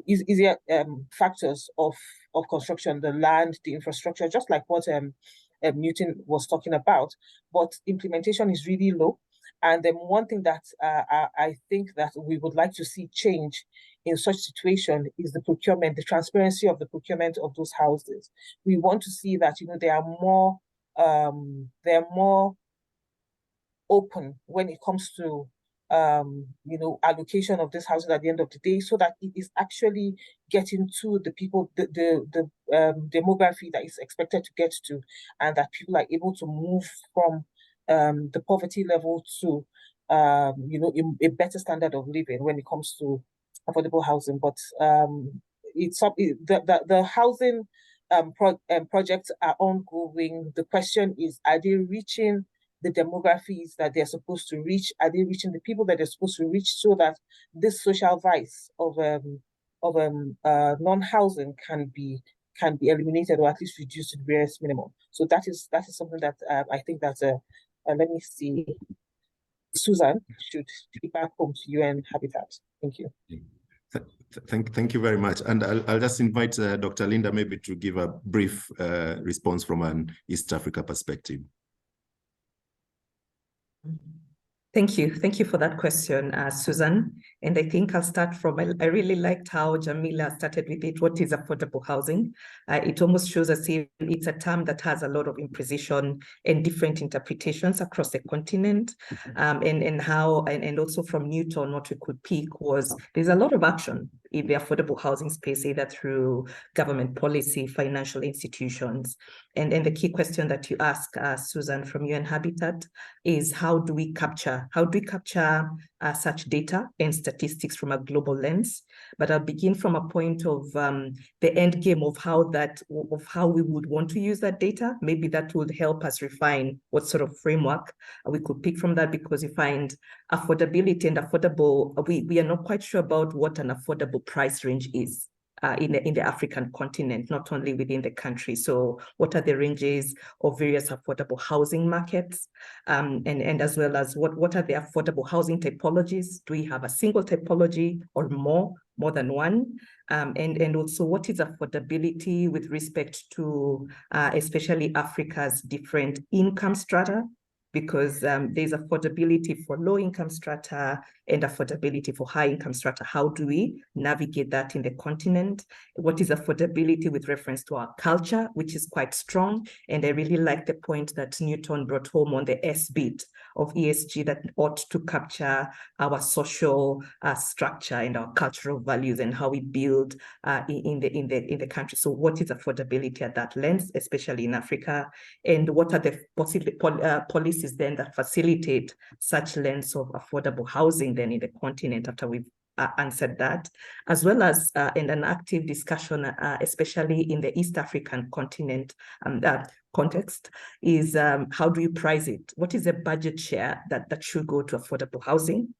easier factors of construction, the land, the infrastructure, just like what Newton was talking about. But implementation is really low. And then one thing that I think that we would like to see change in such situation is the procurement, the transparency of the procurement of those houses. We want to see that they are more open when it comes to allocation of this housing at the end of the day, so that it is actually getting to the people, the demography that is expected to get to, and that people are able to move from the poverty level to a better standard of living when it comes to affordable housing. But the housing projects are ongoing. The question is, are they reaching the demographies that they're supposed to reach? Are they reaching the people that they're supposed to reach, so that this social vice of non-housing can be eliminated, or at least reduced to the barest minimum? So that is something that I think that let me see, Susan should feedback home to UN Habitat. Thank you. Thank you very much. And I'll just invite Dr. Linda maybe to give a brief response from an East Africa perspective. Thank you. Thank you for that question, Susan. And I think I'll start from, I really liked how Jamila started with it. What is affordable housing? It almost shows as if it's a term that has a lot of imprecision and different interpretations across the continent. And also from Newton, what we could pick was there's a lot of action in the affordable housing space, either through government policy, financial institutions. And the key question that you ask, Susan, from UN Habitat is how do we capture such data and statistics from a global lens? But I'll begin from a point of the end game of how we would want to use that data. Maybe that would help us refine what sort of framework we could pick from that, because you find affordability and affordable, we are not quite sure about what an affordable price range is. In the African continent, not only within the country. So what are the ranges of various affordable housing markets? And as well as what are the affordable housing typologies? Do we have a single typology or more than one? And also what is affordability with respect to especially Africa's different income strata? Because there's affordability for low income strata and affordability for high income strata. How do we navigate that in the continent? What is affordability with reference to our culture, which is quite strong? And I really like the point that Newton brought home on the S bit of ESG, that ought to capture our social structure and our cultural values and how we build in the country. So what is affordability at that lens, especially in Africa? And what are the policies then that facilitate such lens of affordable housing then in the continent, after we've answered that, as well as in an active discussion, especially in the East African continent context, is how do you price it? What is the budget share that should go to affordable housing,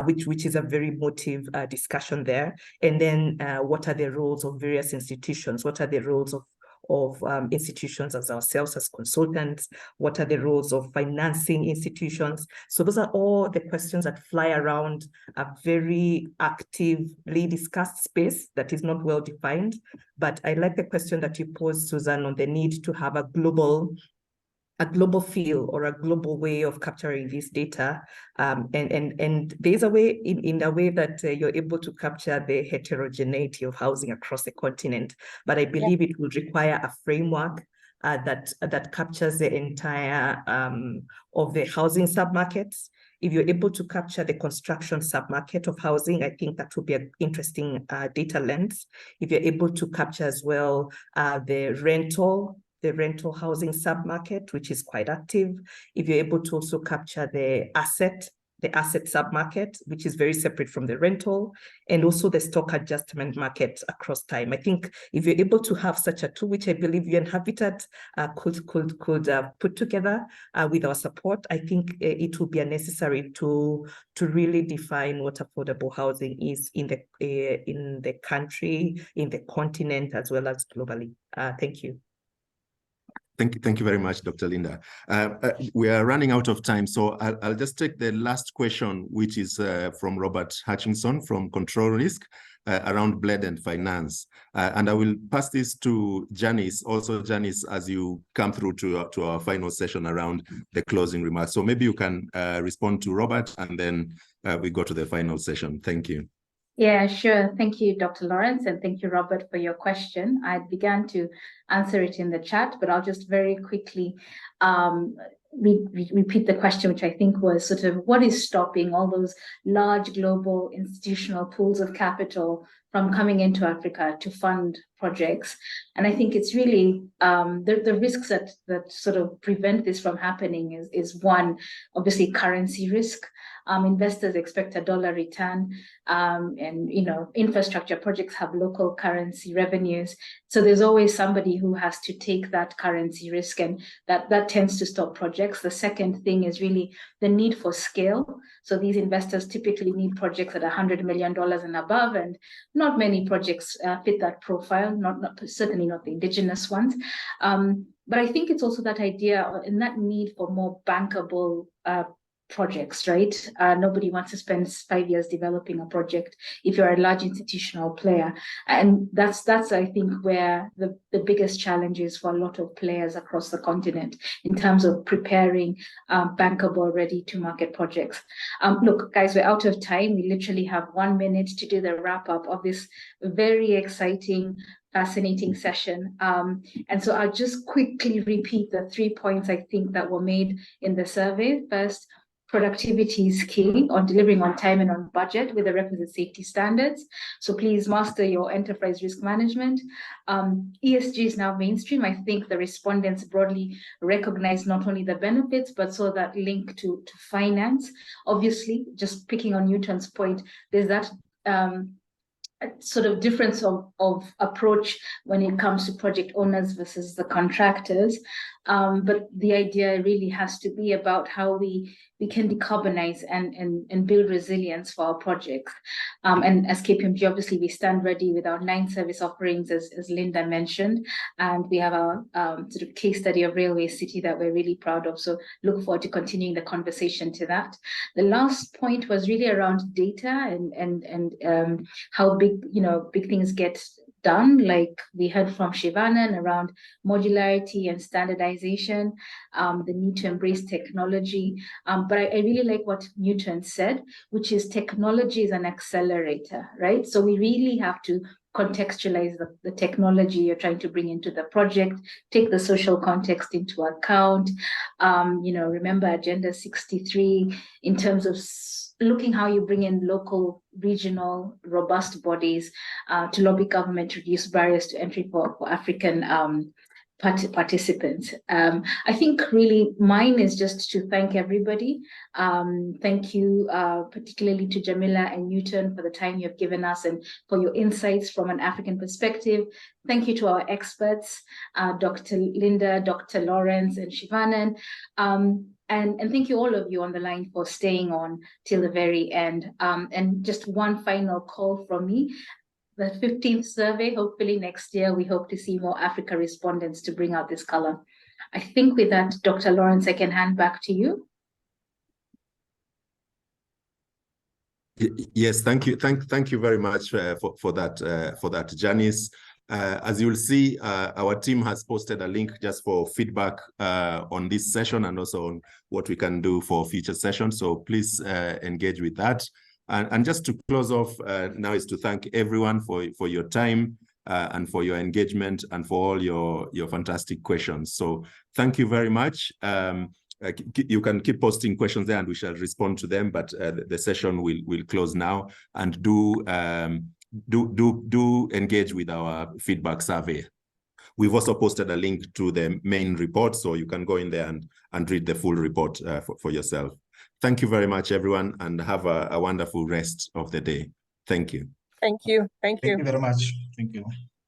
which is a very motive discussion there. And then what are the roles of various institutions? What are the roles of institutions as ourselves as consultants? What are the roles of financing institutions? So those are all the questions that fly around a very actively discussed space that is not well defined. But I like the question that you posed, Susan, on the need to have a global feel or a global way of capturing this data. And there's a way in a way that you're able to capture the heterogeneity of housing across the continent. But I believe it will require a framework that captures the entire of the housing submarkets. If you're able to capture the construction submarket of housing, I think that would be an interesting data lens. If you're able to capture as well the rental housing submarket, which is quite active. If you're able to also capture the asset the asset sub-market, which is very separate from the rental, and also the stock adjustment market across time. I think if you're able to have such a tool, which I believe you and Habitat could put together with our support, I think it will be necessary to really define what affordable housing is in the country, in the continent, as well as globally. Thank you. Thank you very much, Dr. Linda. We are running out of time, so I'll just take the last question, which is from Robert Hutchinson from Control Risk around blend and finance. And I will pass this to Janice, also Janice, as you come through to our final session around the closing remarks. So maybe you can respond to Robert, and then we go to the final session. Thank you. Yeah, sure. Thank you, Dr. Lawrence, and thank you, Robert, for your question. I began to answer it in the chat, but I'll just very quickly repeat the question, which I think was sort of what is stopping all those large global institutional pools of capital from coming into Africa to fund projects. And I think it's really the risks that sort of prevent this from happening is one, obviously currency risk. Investors expect a dollar return, and infrastructure projects have local currency revenues. So there's always somebody who has to take that currency risk, and that tends to stop projects. The second thing is really the need for scale. So these investors typically need projects at $100 million and above, and not many projects fit that profile, certainly not the indigenous ones. But I think it's also that idea and that need for more bankable projects, right? Nobody wants to spend 5 years developing a project if you're a large institutional player. And that's I think, where the biggest challenge is for a lot of players across the continent in terms of preparing bankable, ready-to-market projects. Look, guys, we're out of time. We literally have 1 minute to do the wrap-up of this very exciting, fascinating session. And so I'll just quickly repeat the 3 points I think that were made in the survey. First, productivity is key on delivering on time and on budget with the requisite safety standards. So please master your enterprise risk management. ESG is now mainstream. I think the respondents broadly recognize not only the benefits, but so that link to finance. Obviously, just picking on Newton's point, there's that sort of difference of approach when it comes to project owners versus the contractors. But the idea really has to be about how we can decarbonize and build resilience for our projects. And as KPMG, obviously, we stand ready with our 9 service offerings, as Linda mentioned, and we have our sort of case study of Railway City that we're really proud of. So look forward to continuing the conversation to that. The last point was really around data and how big things get done, like we heard from Shivanan around modularity and standardization, the need to embrace technology. But I really like what Newton said, which is technology is an accelerator, right? So we really have to contextualize the technology you're trying to bring into the project, take the social context into account. Remember Agenda 63 in terms of looking how you bring in local, regional, robust bodies to lobby government to reduce barriers to entry for African participants. I think really mine is just to thank everybody. Thank you particularly to Jamila and Newton for the time you've given us and for your insights from an African perspective. Thank you to our experts, Dr. Linda, Dr. Lawrence, and Shivanan. And thank you all of you on the line for staying on till the very end. And just one final call from me. The 15th survey, hopefully next year, we hope to see more Africa respondents to bring out this color. I think with that, Dr. Lawrence, I can hand back to you. Yes, thank you. Thank you very much for that, Janice. As you'll see, our team has posted a link just for feedback on this session and also on what we can do for future sessions. So please engage with that. And just to close off now is to thank everyone for your time and for your engagement and for all your fantastic questions. So thank you very much. You can keep posting questions there and we shall respond to them, but the session will close now. And do engage with our feedback survey. We've also posted a link to the main report, so you can go in there and read the full report for yourself. Thank you very much, everyone, and have a wonderful rest of the day. Thank you. Thank you. Thank you. Thank you very much. Thank you.